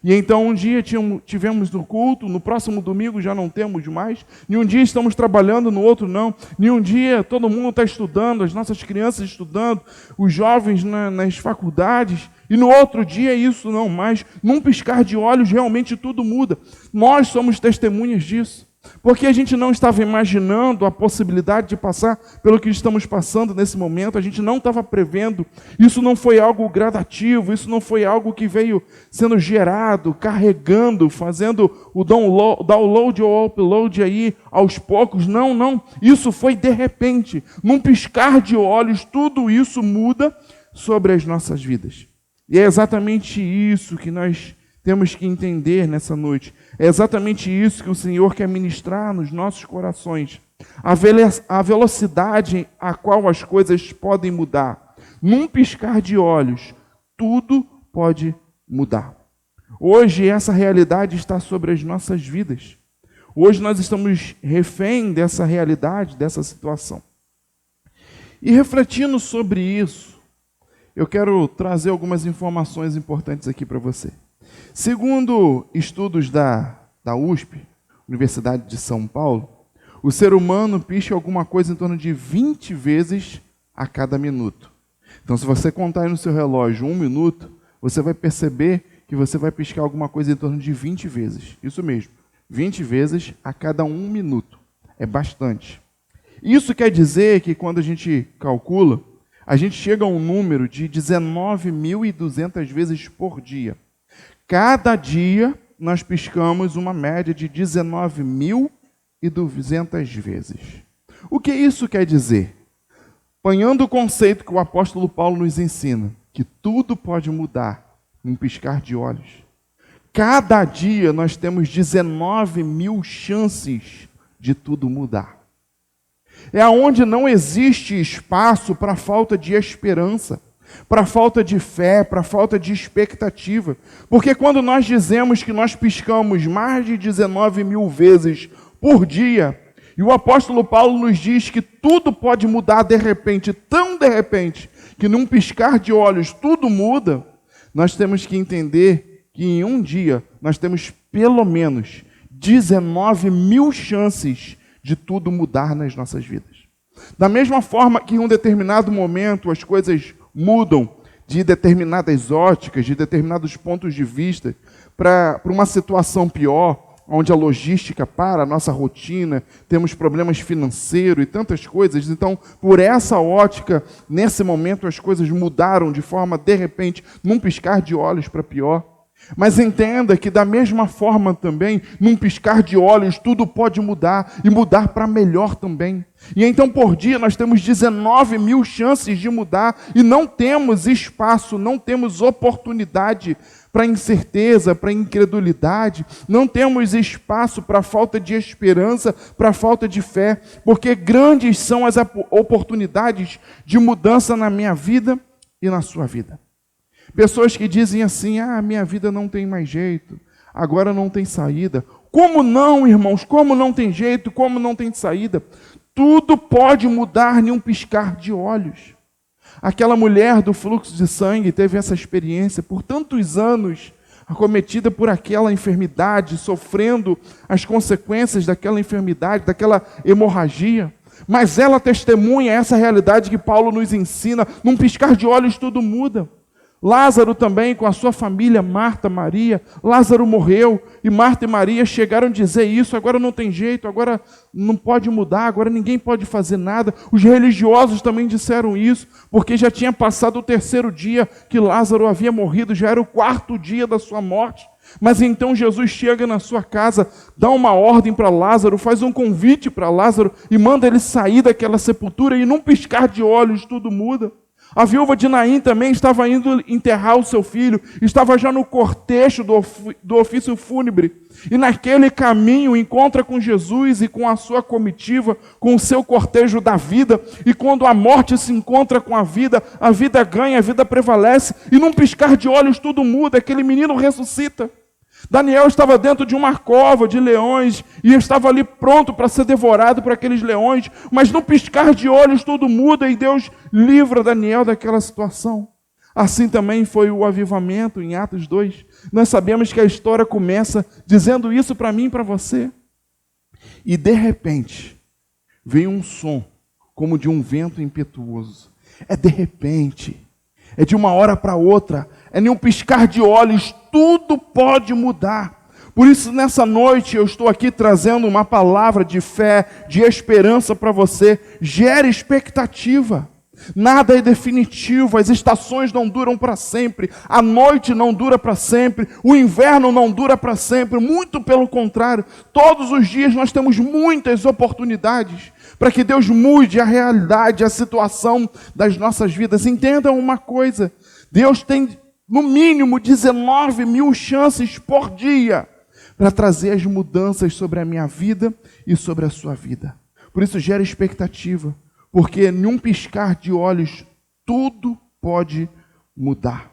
E então um dia tivemos no culto, no próximo domingo já não temos mais, e um dia estamos trabalhando, no outro não, e um dia todo mundo está estudando, as nossas crianças estudando, os jovens nas faculdades, e no outro dia isso não mais, num piscar de olhos realmente tudo muda. Nós somos testemunhas disso, porque a gente não estava imaginando a possibilidade de passar pelo que estamos passando nesse momento, a gente não estava prevendo, isso não foi algo gradativo, isso não foi algo que veio sendo gerado, carregando, fazendo o download ou upload aí aos poucos, não, isso foi de repente, num piscar de olhos, tudo isso muda sobre as nossas vidas. E é exatamente isso que nós temos que entender nessa noite. É exatamente isso que o Senhor quer ministrar nos nossos corações. A velocidade a qual as coisas podem mudar. Num piscar de olhos, tudo pode mudar. Hoje essa realidade está sobre as nossas vidas. Hoje nós estamos refém dessa realidade, dessa situação. E refletindo sobre isso, eu quero trazer algumas informações importantes aqui para você. Segundo estudos da USP, Universidade de São Paulo, o ser humano pisca alguma coisa em torno de 20 vezes a cada minuto. Então, se você contar aí no seu relógio 1 minuto, você vai perceber que você vai piscar alguma coisa em torno de 20 vezes. Isso mesmo, 20 vezes a cada 1 minuto. É bastante. Isso quer dizer que quando a gente calcula, a gente chega a um número de 19.200 vezes por dia. Cada dia nós piscamos uma média de 19.200 vezes. O que isso quer dizer? Apanhando o conceito que o apóstolo Paulo nos ensina, que tudo pode mudar num piscar de olhos. Cada dia nós temos 19.000 chances de tudo mudar. É onde não existe espaço para falta de esperança, para falta de fé, para falta de expectativa. Porque quando nós dizemos que nós piscamos mais de 19.000 vezes por dia, e o apóstolo Paulo nos diz que tudo pode mudar de repente, tão de repente, que num piscar de olhos tudo muda, nós temos que entender que em um dia nós temos pelo menos 19.000 chances de tudo mudar nas nossas vidas. Da mesma forma que em um determinado momento as coisas mudam de determinadas óticas, de determinados pontos de vista, para uma situação pior, onde a logística para, a nossa rotina, temos problemas financeiros e tantas coisas. Então, por essa ótica, nesse momento as coisas mudaram de forma, de repente, num piscar de olhos para pior. Mas entenda que da mesma forma também, num piscar de olhos, tudo pode mudar e mudar para melhor também. E então por dia nós temos 19.000 chances de mudar e não temos espaço, não temos oportunidade para incerteza, para incredulidade, não temos espaço para falta de esperança, para falta de fé, porque grandes são as oportunidades de mudança na minha vida e na sua vida. Pessoas que dizem assim, minha vida não tem mais jeito, agora não tem saída. Como não, irmãos? Como não tem jeito? Como não tem saída? Tudo pode mudar em um piscar de olhos. Aquela mulher do fluxo de sangue teve essa experiência por tantos anos, acometida por aquela enfermidade, sofrendo as consequências daquela enfermidade, daquela hemorragia. Mas ela testemunha essa realidade que Paulo nos ensina, num piscar de olhos tudo muda. Lázaro também, com a sua família, Marta, Maria, Lázaro morreu, e Marta e Maria chegaram a dizer isso, agora não tem jeito, agora não pode mudar, agora ninguém pode fazer nada. Os religiosos também disseram isso, porque já tinha passado o 3º dia que Lázaro havia morrido, já era o 4º dia da sua morte. Mas então Jesus chega na sua casa, dá uma ordem para Lázaro, faz um convite para Lázaro, e manda ele sair daquela sepultura, e num piscar de olhos tudo muda. A viúva de Naim também estava indo enterrar o seu filho, estava já no cortejo do ofício fúnebre, e naquele caminho encontra com Jesus e com a sua comitiva, com o seu cortejo da vida, e quando a morte se encontra com a vida ganha, a vida prevalece, e num piscar de olhos tudo muda, aquele menino ressuscita. Daniel estava dentro de uma cova de leões e estava ali pronto para ser devorado por aqueles leões, mas no piscar de olhos tudo muda e Deus livra Daniel daquela situação. Assim também foi o avivamento em Atos 2. Nós sabemos que a história começa dizendo isso para mim e para você. E de repente, veio um som como de um vento impetuoso. É de repente, é de uma hora para outra, é nem um piscar de olhos, tudo pode mudar. Por isso, nessa noite, eu estou aqui trazendo uma palavra de fé, de esperança para você. Gere expectativa. Nada é definitivo, as estações não duram para sempre, a noite não dura para sempre, o inverno não dura para sempre, muito pelo contrário, todos os dias nós temos muitas oportunidades para que Deus mude a realidade, a situação das nossas vidas. Entendam uma coisa, Deus tem no mínimo 19 mil chances por dia para trazer as mudanças sobre a minha vida e sobre a sua vida. Por isso gera expectativa. Porque num piscar de olhos, tudo pode mudar.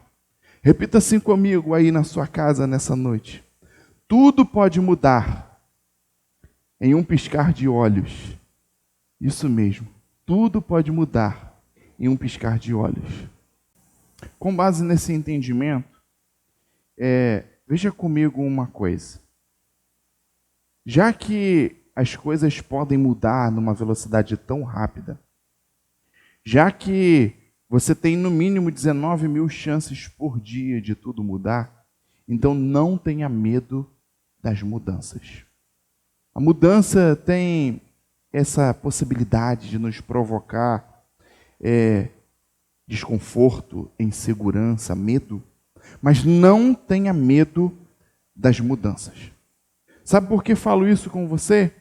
Repita assim comigo aí na sua casa nessa noite. Tudo pode mudar em um piscar de olhos. Isso mesmo. Tudo pode mudar em um piscar de olhos. Com base nesse entendimento, veja comigo uma coisa. Já que as coisas podem mudar numa velocidade tão rápida, já que você tem no mínimo 19 mil chances por dia de tudo mudar, então não tenha medo das mudanças. A mudança tem essa possibilidade de nos provocar desconforto, insegurança, medo, mas não tenha medo das mudanças. Sabe por que falo isso com você?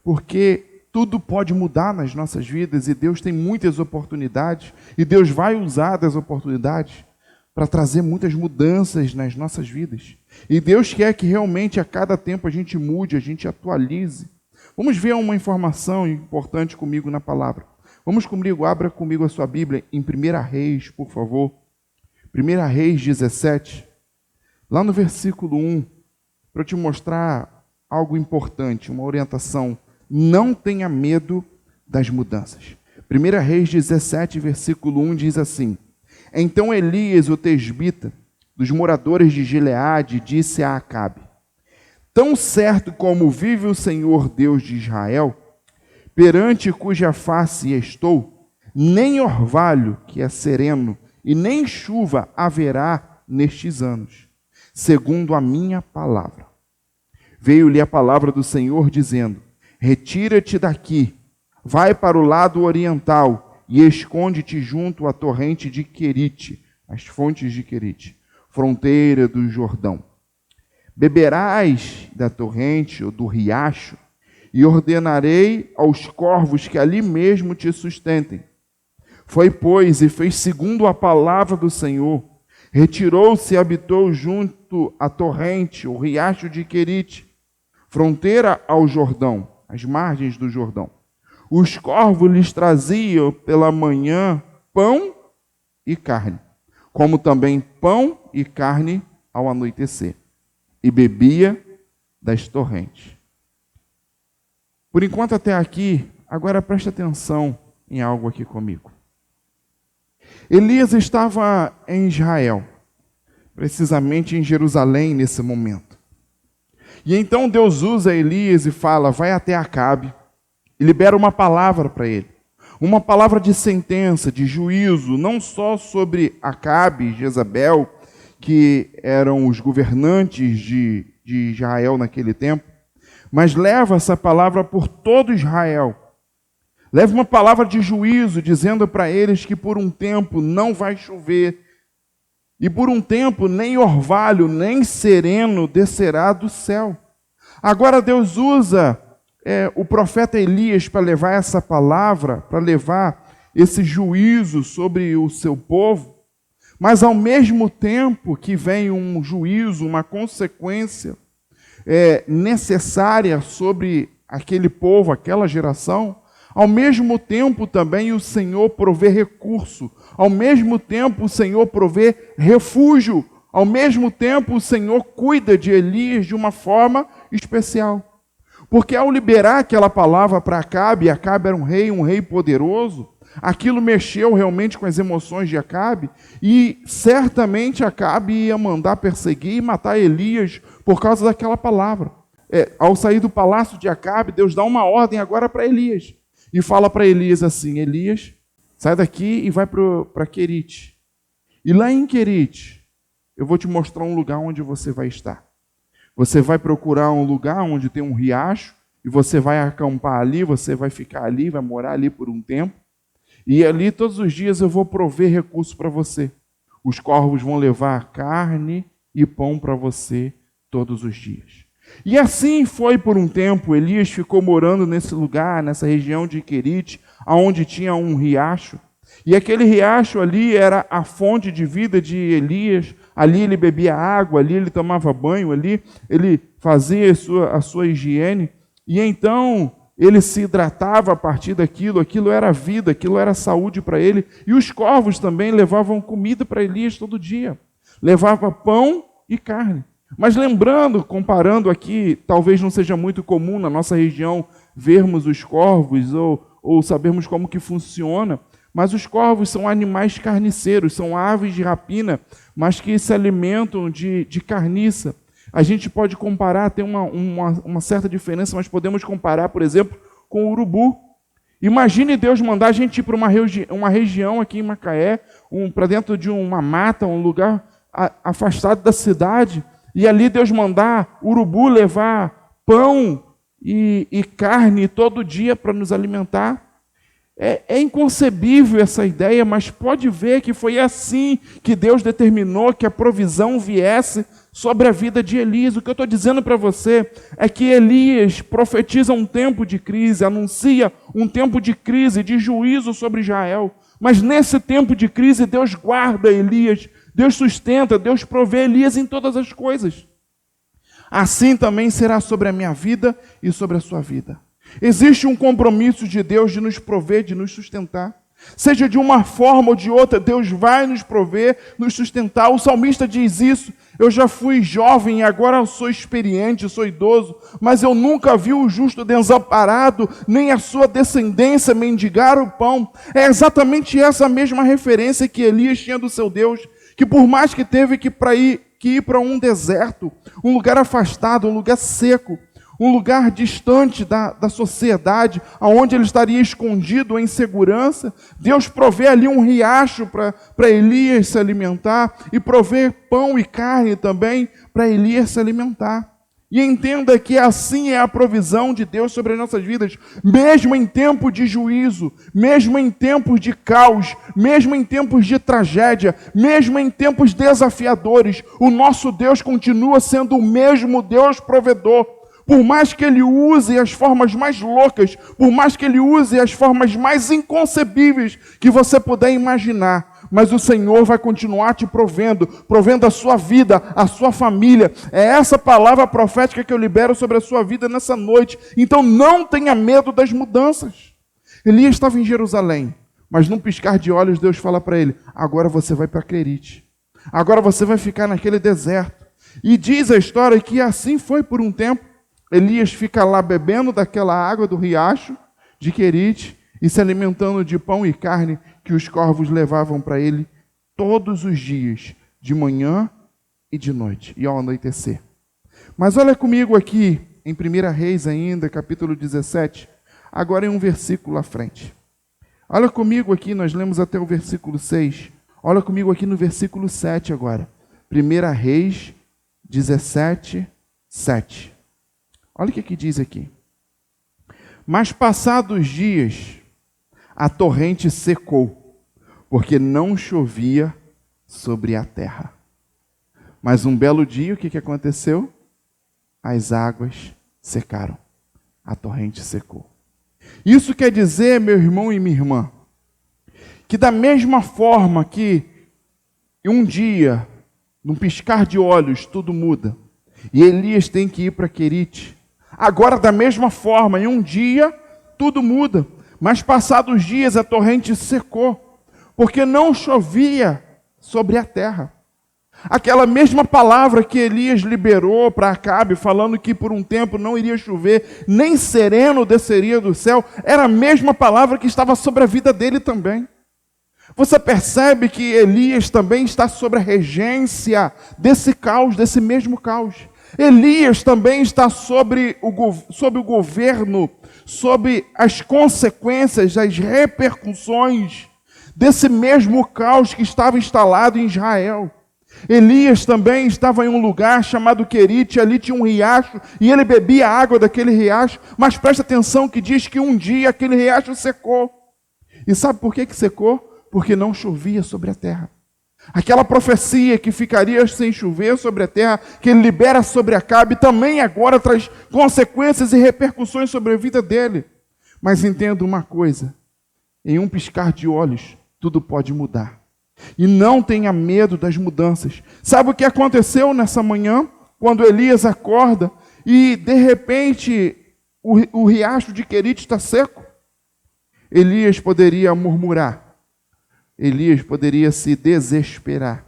Porque tudo pode mudar nas nossas vidas e Deus tem muitas oportunidades e Deus vai usar das oportunidades para trazer muitas mudanças nas nossas vidas. E Deus quer que realmente a cada tempo a gente mude, a gente atualize. Vamos ver uma informação importante comigo na palavra. Vamos comigo, abra comigo a sua Bíblia em 1 Reis, por favor. 1 Reis 17, lá no versículo 1, para eu te mostrar algo importante, uma orientação. Não tenha medo das mudanças. 1 Reis 17, versículo 1 diz assim: Então Elias, o tesbita, dos moradores de Gileade, disse a Acabe: Tão certo como vive o Senhor Deus de Israel, perante cuja face estou, nem orvalho, que é sereno, e nem chuva haverá nestes anos, segundo a minha palavra. Veio-lhe a palavra do Senhor, dizendo: Retira-te daqui, vai para o lado oriental e esconde-te junto à torrente de Querite, as fontes de Querite, fronteira do Jordão. Beberás da torrente ou do riacho, e ordenarei aos corvos que ali mesmo te sustentem. Foi, pois, e fez segundo a palavra do Senhor. Retirou-se e habitou junto à torrente, o riacho de Querite, fronteira ao Jordão, as margens do Jordão. Os corvos lhes traziam pela manhã pão e carne, como também pão e carne ao anoitecer, e bebia das torrentes. Por enquanto até aqui, agora preste atenção em algo aqui comigo. Elias estava em Israel, precisamente em Jerusalém nesse momento. E então Deus usa Elias e fala: vai até Acabe, e libera uma palavra para ele. Uma palavra de sentença, de juízo, não só sobre Acabe e Jezabel, que eram os governantes de Israel naquele tempo, mas leva essa palavra por todo Israel. Leva uma palavra de juízo, dizendo para eles que por um tempo não vai chover, e por um tempo nem orvalho, nem sereno descerá do céu. Agora Deus usa o profeta Elias para levar essa palavra, para levar esse juízo sobre o seu povo, mas ao mesmo tempo que vem um juízo, uma consequência necessária sobre aquele povo, aquela geração, ao mesmo tempo também o Senhor provê recurso, ao mesmo tempo o Senhor provê refúgio ao mesmo tempo o Senhor cuida de Elias de uma forma especial. Porque ao liberar aquela palavra para Acabe, Acabe era um rei poderoso, aquilo mexeu realmente com as emoções de Acabe, e certamente Acabe ia mandar perseguir e matar Elias por causa daquela palavra. Ao sair do palácio de Acabe, Deus dá uma ordem agora para Elias, e fala para Elias assim: Elias, sai daqui e vai para Querite. E lá em Querite, eu vou te mostrar um lugar onde você vai estar. Você vai procurar um lugar onde tem um riacho, e você vai acampar ali, você vai ficar ali, vai morar ali por um tempo. E ali todos os dias eu vou prover recursos para você. Os corvos vão levar carne e pão para você todos os dias. E assim foi por um tempo. Elias ficou morando nesse lugar, nessa região de Querite, onde tinha um riacho. E aquele riacho ali era a fonte de vida de Elias. Ali ele bebia água, ali ele tomava banho, ali ele fazia a sua higiene. E então ele se hidratava a partir daquilo, aquilo era vida, aquilo era saúde para ele. E os corvos também levavam comida para Elias todo dia. Levava pão e carne. Mas lembrando, comparando aqui, talvez não seja muito comum na nossa região vermos os corvos ou sabermos como que funciona, mas os corvos são animais carniceiros, são aves de rapina, mas que se alimentam de carniça. A gente pode comparar, tem uma certa diferença, mas podemos comparar, por exemplo, com o urubu. Imagine Deus mandar a gente ir para uma região aqui em Macaé, para dentro de uma mata, um lugar afastado da cidade, e ali Deus mandar o urubu levar pão e carne todo dia para nos alimentar. É inconcebível essa ideia, mas pode ver que foi assim que Deus determinou que a provisão viesse sobre a vida de Elias. O que eu estou dizendo para você é que Elias profetiza um tempo de crise, anuncia um tempo de crise, de juízo sobre Israel. Mas nesse tempo de crise, Deus guarda Elias, Deus sustenta, Deus provê Elias em todas as coisas. Assim também será sobre a minha vida e sobre a sua vida. Existe um compromisso de Deus de nos prover, de nos sustentar. Seja de uma forma ou de outra, Deus vai nos prover, nos sustentar. O salmista diz isso: eu já fui jovem e agora eu sou experiente, sou idoso, mas eu nunca vi o justo desamparado, nem a sua descendência mendigar o pão. É exatamente essa mesma referência que Elias tinha do seu Deus, que por mais que teve que ir para um deserto, um lugar afastado, um lugar seco, um lugar distante da sociedade, onde ele estaria escondido em segurança, Deus provê ali um riacho para Elias se alimentar, e provê pão e carne também para Elias se alimentar. E entenda que assim é a provisão de Deus sobre as nossas vidas, mesmo em tempos de juízo, mesmo em tempos de caos, mesmo em tempos de tragédia, mesmo em tempos desafiadores, o nosso Deus continua sendo o mesmo Deus provedor. Por mais que Ele use as formas mais loucas, por mais que Ele use as formas mais inconcebíveis que você puder imaginar, mas o Senhor vai continuar te provendo a sua vida, a sua família. É essa palavra profética que eu libero sobre a sua vida nessa noite. Então não tenha medo das mudanças. Elias estava em Jerusalém, mas num piscar de olhos Deus fala para ele: agora você vai para Querite, agora você vai ficar naquele deserto. E diz a história que assim foi por um tempo. Elias fica lá bebendo daquela água do riacho de Querite e se alimentando de pão e carne que os corvos levavam para ele todos os dias, de manhã e de noite, e ao anoitecer. Mas olha comigo aqui, em 1 Reis ainda, capítulo 17, agora em um versículo à frente. Olha comigo aqui, nós lemos até o versículo 6. Olha comigo aqui no versículo 7 agora. 1 Reis 17, 7. Olha o que diz aqui. Mas passados os dias, a torrente secou, porque não chovia sobre a terra. Mas um belo dia, o que aconteceu? As águas secaram. A torrente secou. Isso quer dizer, meu irmão e minha irmã, que da mesma forma que um dia, num piscar de olhos, tudo muda, e Elias tem que ir para Querite, agora, da mesma forma, em um dia, tudo muda. Mas passados os dias, a torrente secou, porque não chovia sobre a terra. Aquela mesma palavra que Elias liberou para Acabe, falando que por um tempo não iria chover, nem sereno desceria do céu, era a mesma palavra que estava sobre a vida dele também. Você percebe que Elias também está sobre a regência desse caos, desse mesmo caos. Elias também está sobre o governo, sobre as consequências, as repercussões desse mesmo caos que estava instalado em Israel. Elias também estava em um lugar chamado Querite, ali tinha um riacho, e ele bebia a água daquele riacho, mas presta atenção que diz que um dia aquele riacho secou. E sabe por que secou? Porque não chovia sobre a terra. Aquela profecia que ficaria sem chover sobre a terra, que ele libera sobre Acabe, também agora traz consequências e repercussões sobre a vida dele. Mas entenda uma coisa, em um piscar de olhos, tudo pode mudar. E não tenha medo das mudanças. Sabe o que aconteceu nessa manhã? Quando Elias acorda e de repente o riacho de Querite está seco. Elias poderia murmurar. Elias poderia se desesperar.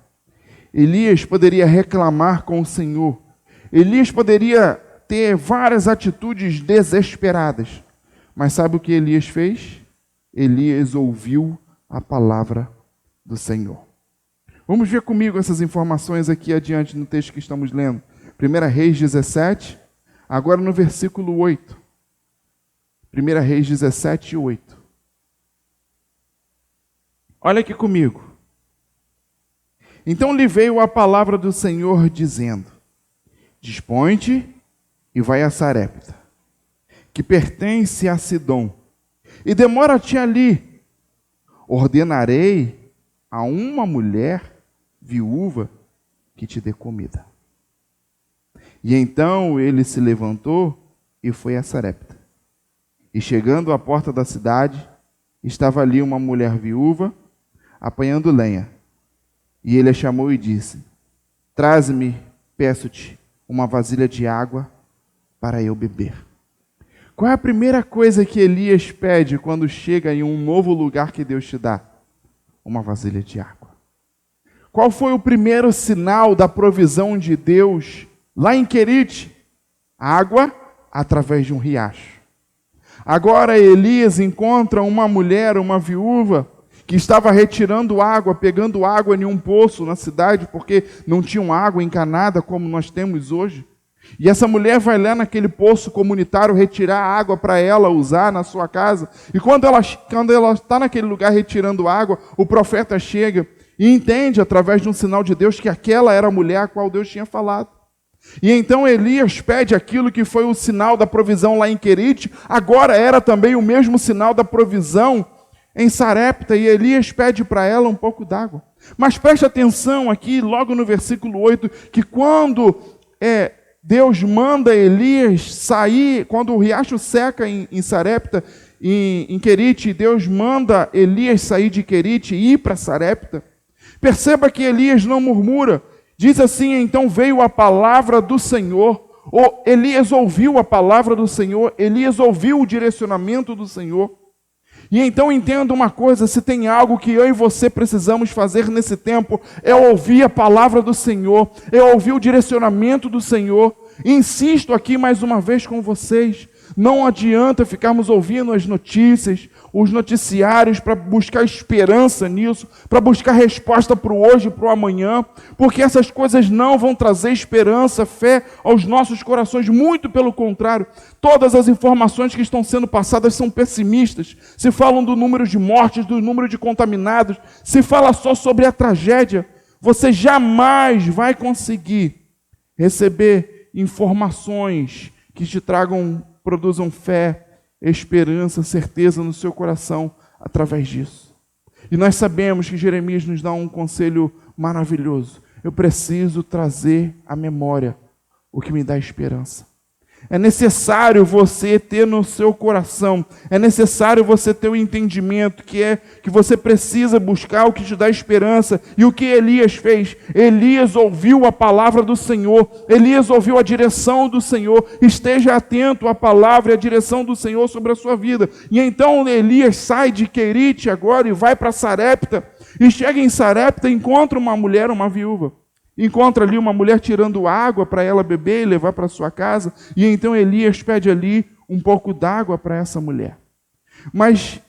Elias poderia reclamar com o Senhor. Elias poderia ter várias atitudes desesperadas. Mas sabe o que Elias fez? Elias ouviu a palavra do Senhor. Vamos ver comigo essas informações aqui adiante no texto que estamos lendo. 1 Reis 17, agora no versículo 8. 1 Reis 17, 8. Olha aqui comigo. Então lhe veio a palavra do Senhor dizendo: dispõe-te e vai a Sarepta, que pertence a Sidom, e demora-te ali. Ordenarei a uma mulher viúva que te dê comida. E então ele se levantou e foi a Sarepta. E chegando à porta da cidade, estava ali uma mulher viúva, apanhando lenha. E ele a chamou e disse: traze-me, peço-te, uma vasilha de água para eu beber. Qual é a primeira coisa que Elias pede quando chega em um novo lugar que Deus te dá? Uma vasilha de água. Qual foi o primeiro sinal da provisão de Deus lá em Querite? Água através de um riacho. Agora Elias encontra uma mulher, uma viúva, que estava retirando água, pegando água em um poço na cidade, porque não tinham água encanada como nós temos hoje. E essa mulher vai lá naquele poço comunitário retirar água para ela usar na sua casa. E quando ela está naquele lugar retirando água, o profeta chega e entende, através de um sinal de Deus, que aquela era a mulher a qual Deus tinha falado. E então Elias pede aquilo que foi o sinal da provisão lá em Querite, agora era também o mesmo sinal da provisão em Sarepta, e Elias pede para ela um pouco d'água. Mas preste atenção aqui, logo no versículo 8, que quando Deus manda Elias sair, quando o riacho seca em Sarepta, em Querite, Deus manda Elias sair de Querite e ir para Sarepta. Perceba que Elias não murmura. Diz assim: então veio a palavra do Senhor. Elias ouviu a palavra do Senhor, Elias ouviu o direcionamento do Senhor. E então entenda uma coisa, se tem algo que eu e você precisamos fazer nesse tempo, é ouvir a palavra do Senhor, é ouvir o direcionamento do Senhor. Insisto aqui mais uma vez com vocês, não adianta ficarmos ouvindo as notícias, os noticiários para buscar esperança nisso, para buscar resposta para o hoje e para o amanhã, porque essas coisas não vão trazer esperança, fé aos nossos corações, muito pelo contrário. Todas as informações que estão sendo passadas são pessimistas, se falam do número de mortes, do número de contaminados, se fala só sobre a tragédia. Você jamais vai conseguir receber informações que te produzam fé, esperança, certeza no seu coração através disso. E nós sabemos que Jeremias nos dá um conselho maravilhoso. Eu preciso trazer à memória o que me dá esperança. É necessário você ter no seu coração, é necessário você ter o entendimento que você precisa buscar o que te dá esperança. E o que Elias fez? Elias ouviu a palavra do Senhor, Elias ouviu a direção do Senhor. Esteja atento à palavra e à direção do Senhor sobre a sua vida. E então Elias sai de Querite agora e vai para Sarepta, e chega em Sarepta e encontra uma mulher, uma viúva. encontra ali uma mulher tirando água para ela beber e levar para sua casa, e então Elias pede ali um pouco d'água para essa mulher. Mas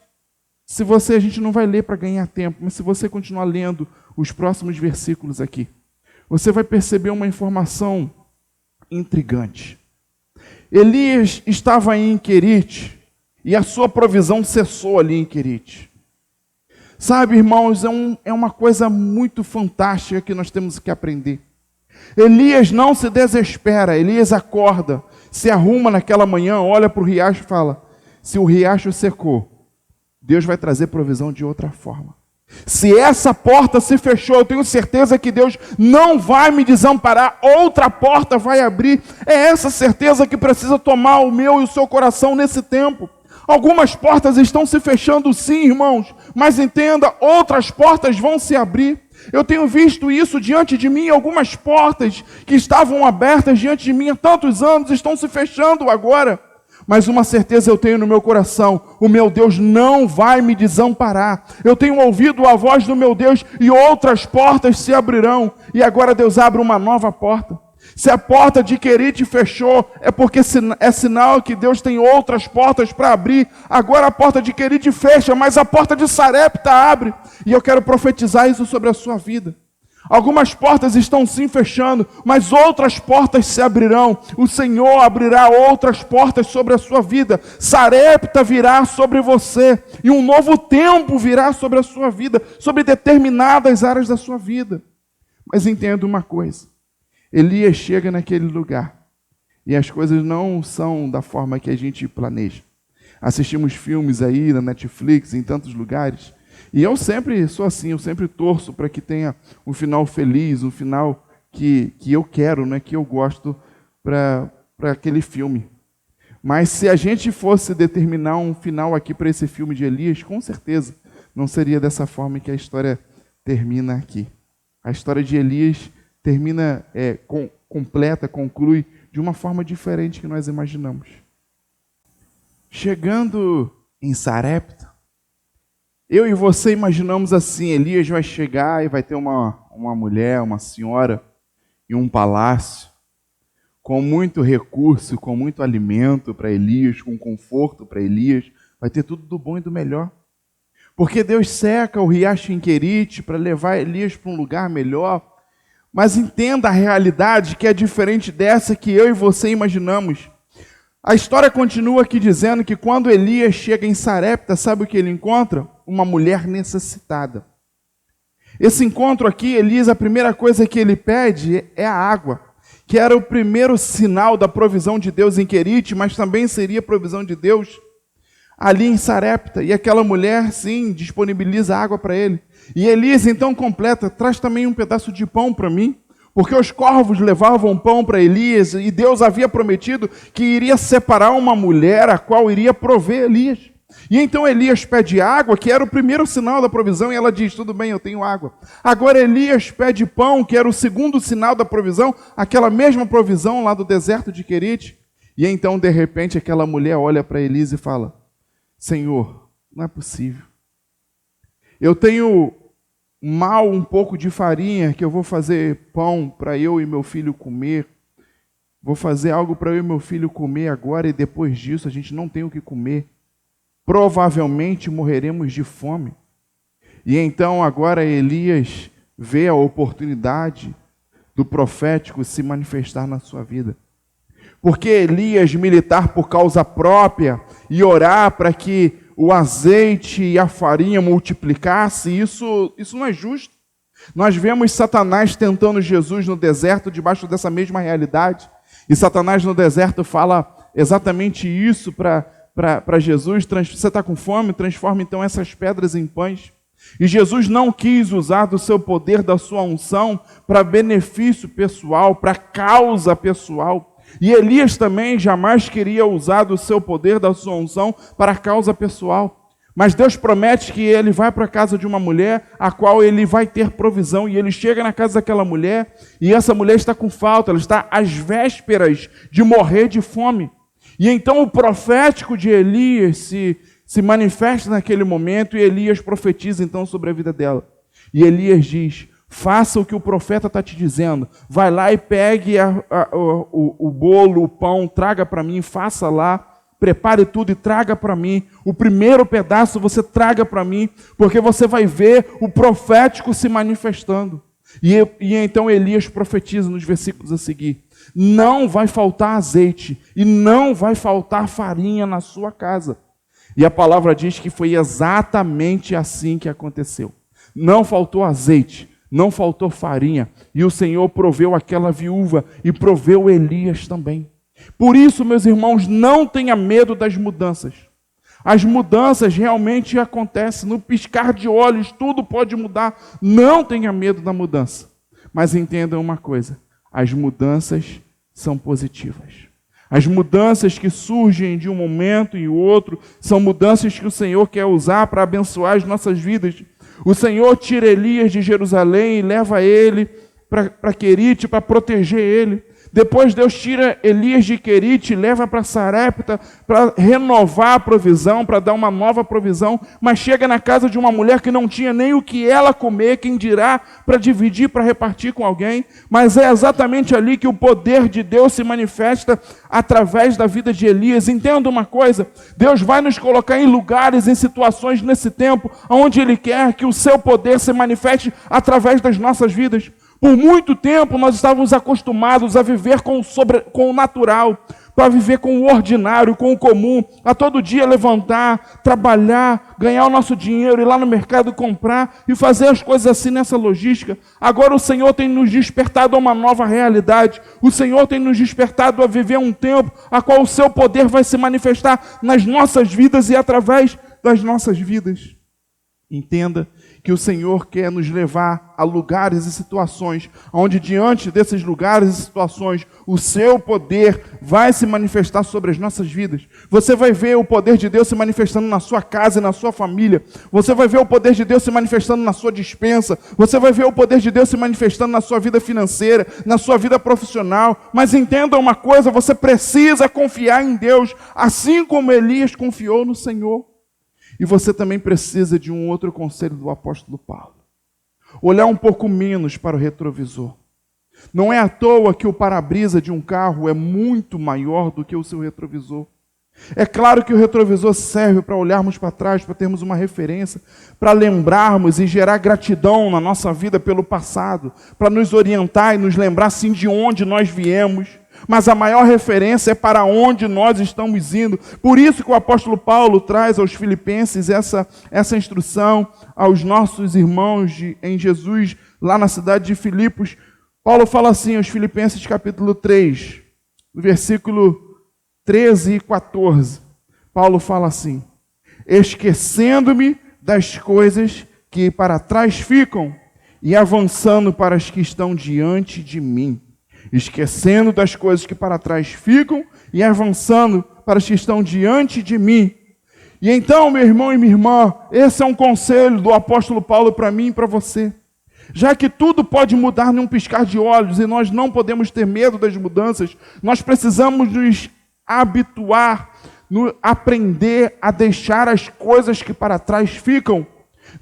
a gente não vai ler para ganhar tempo, mas se você continuar lendo os próximos versículos aqui, você vai perceber uma informação intrigante. Elias estava em Querite e a sua provisão cessou ali em Querite. Sabe, irmãos, é uma coisa muito fantástica que nós temos que aprender. Elias não se desespera, Elias acorda, se arruma naquela manhã, olha para o riacho e fala: se o riacho secou, Deus vai trazer provisão de outra forma. Se essa porta se fechou, eu tenho certeza que Deus não vai me desamparar, outra porta vai abrir. É essa certeza que precisa tomar o meu e o seu coração nesse tempo. Algumas portas estão se fechando sim, irmãos, mas entenda, outras portas vão se abrir. Eu tenho visto isso diante de mim, algumas portas que estavam abertas diante de mim há tantos anos estão se fechando agora. Mas uma certeza eu tenho no meu coração: o meu Deus não vai me desamparar. Eu tenho ouvido a voz do meu Deus e outras portas se abrirão. E agora Deus abre uma nova porta. Se a porta de Querite fechou, é porque é sinal que Deus tem outras portas para abrir. Agora a porta de Querite fecha, mas a porta de Sarepta abre. E eu quero profetizar isso sobre a sua vida. Algumas portas estão sim fechando, mas outras portas se abrirão. O Senhor abrirá outras portas sobre a sua vida. Sarepta virá sobre você. E um novo tempo virá sobre a sua vida, sobre determinadas áreas da sua vida. Mas entenda uma coisa. Elias chega naquele lugar e as coisas não são da forma que a gente planeja. Assistimos filmes aí na Netflix, em tantos lugares. E eu sempre sou assim, eu sempre torço para que tenha um final feliz, um final que eu quero, né, que eu gosto para aquele filme. Mas se a gente fosse determinar um final aqui para esse filme de Elias, com certeza não seria dessa forma que a história termina aqui. A história de Elias termina, completa, conclui de uma forma diferente que nós imaginamos. Chegando em Sarepta, eu e você imaginamos assim: Elias vai chegar e vai ter uma mulher, uma senhora, em um palácio, com muito recurso, com muito alimento para Elias, com conforto para Elias, vai ter tudo do bom e do melhor. Porque Deus seca o riacho em Querite para levar Elias para um lugar melhor. Mas entenda a realidade que é diferente dessa que eu e você imaginamos. A história continua aqui dizendo que quando Elias chega em Sarepta, sabe o que ele encontra? Uma mulher necessitada. Esse encontro aqui, Elias, a primeira coisa que ele pede é a água, que era o primeiro sinal da provisão de Deus em Querite, mas também seria provisão de Deus ali em Sarepta. E aquela mulher, sim, disponibiliza água para ele. E Elias então completa: traz também um pedaço de pão para mim. Porque os corvos levavam pão para Elias e Deus havia prometido que iria separar uma mulher a qual iria prover Elias. E então Elias pede água, que era o primeiro sinal da provisão, e ela diz: tudo bem, eu tenho água. Agora Elias pede pão, que era o segundo sinal da provisão, aquela mesma provisão lá do deserto de Querite. E então, de repente, aquela mulher olha para Elias e fala: Senhor, não é possível. Eu tenho um pouco de farinha que eu vou fazer pão para eu e meu filho comer. Vou fazer algo para eu e meu filho comer agora, e depois disso a gente não tem o que comer. Provavelmente morreremos de fome. E então agora Elias vê a oportunidade do profético se manifestar na sua vida. Porque Elias militar por causa própria e orar para que o azeite e a farinha multiplicasse, isso não é justo. Nós vemos Satanás tentando Jesus no deserto debaixo dessa mesma realidade. E Satanás no deserto fala exatamente isso para Jesus: você está com fome? Transforma então essas pedras em pães. E Jesus não quis usar do seu poder, da sua unção, para benefício pessoal, para causa pessoal. E Elias também jamais queria usar do seu poder, da sua unção, para causa pessoal. Mas Deus promete que ele vai para a casa de uma mulher, a qual ele vai ter provisão. E ele chega na casa daquela mulher, e essa mulher está com falta, ela está às vésperas de morrer de fome. E então o profético de Elias se manifesta naquele momento, e Elias profetiza então sobre a vida dela. E Elias diz: Faça o que o profeta está te dizendo. Vai lá e pegue o bolo, o pão, traga para mim, faça lá. Prepare tudo e traga para mim. O primeiro pedaço você traga para mim, porque você vai ver o profético se manifestando. E então Elias profetiza nos versículos a seguir: não vai faltar azeite e não vai faltar farinha na sua casa. E a palavra diz que foi exatamente assim que aconteceu. Não faltou azeite, não faltou farinha, e o Senhor proveu aquela viúva e proveu Elias também. Por isso, meus irmãos, não tenha medo das mudanças. As mudanças realmente acontecem, no piscar de olhos tudo pode mudar. Não tenha medo da mudança. Mas entendam uma coisa, as mudanças são positivas. As mudanças que surgem de um momento e outro são mudanças que o Senhor quer usar para abençoar as nossas vidas. O Senhor tira Elias de Jerusalém e leva ele para Querite para proteger ele. Depois Deus tira Elias de Querite e leva para Sarepta para renovar a provisão, para dar uma nova provisão, mas chega na casa de uma mulher que não tinha nem o que ela comer, quem dirá para dividir, para repartir com alguém. Mas é exatamente ali que o poder de Deus se manifesta através da vida de Elias. Entenda uma coisa, Deus vai nos colocar em lugares, em situações nesse tempo, onde Ele quer que o seu poder se manifeste através das nossas vidas. Por muito tempo nós estávamos acostumados a viver com o natural, para viver com o ordinário, com o comum, a todo dia levantar, trabalhar, ganhar o nosso dinheiro, ir lá no mercado comprar e fazer as coisas assim nessa logística. Agora o Senhor tem nos despertado a uma nova realidade. O Senhor tem nos despertado a viver um tempo a qual o seu poder vai se manifestar nas nossas vidas e através das nossas vidas. Entenda que o Senhor quer nos levar a lugares e situações onde, diante desses lugares e situações, o seu poder vai se manifestar sobre as nossas vidas. Você vai ver o poder de Deus se manifestando na sua casa e na sua família. Você vai ver o poder de Deus se manifestando na sua despensa. Você vai ver o poder de Deus se manifestando na sua vida financeira, na sua vida profissional. Mas entenda uma coisa, você precisa confiar em Deus, assim como Elias confiou no Senhor. E você também precisa de um outro conselho do apóstolo Paulo. Olhar um pouco menos para o retrovisor. Não é à toa que o para-brisa de um carro é muito maior do que o seu retrovisor. É claro que o retrovisor serve para olharmos para trás, para termos uma referência, para lembrarmos e gerar gratidão na nossa vida pelo passado, para nos orientar e nos lembrar, sim, de onde nós viemos. Mas a maior referência é para onde nós estamos indo. Por isso que o apóstolo Paulo traz aos filipenses essa instrução aos nossos irmãos em Jesus, lá na cidade de Filipos. Paulo fala assim aos Filipenses capítulo 3, versículo 13 e 14. Paulo fala assim: esquecendo-me das coisas que para trás ficam e avançando para as que estão diante de mim. Esquecendo das coisas que para trás ficam e avançando para as que estão diante de mim. E então, meu irmão e minha irmã, esse é um conselho do apóstolo Paulo para mim e para você. Já que tudo pode mudar num piscar de olhos e nós não podemos ter medo das mudanças, nós precisamos nos habituar, aprender a deixar as coisas que para trás ficam.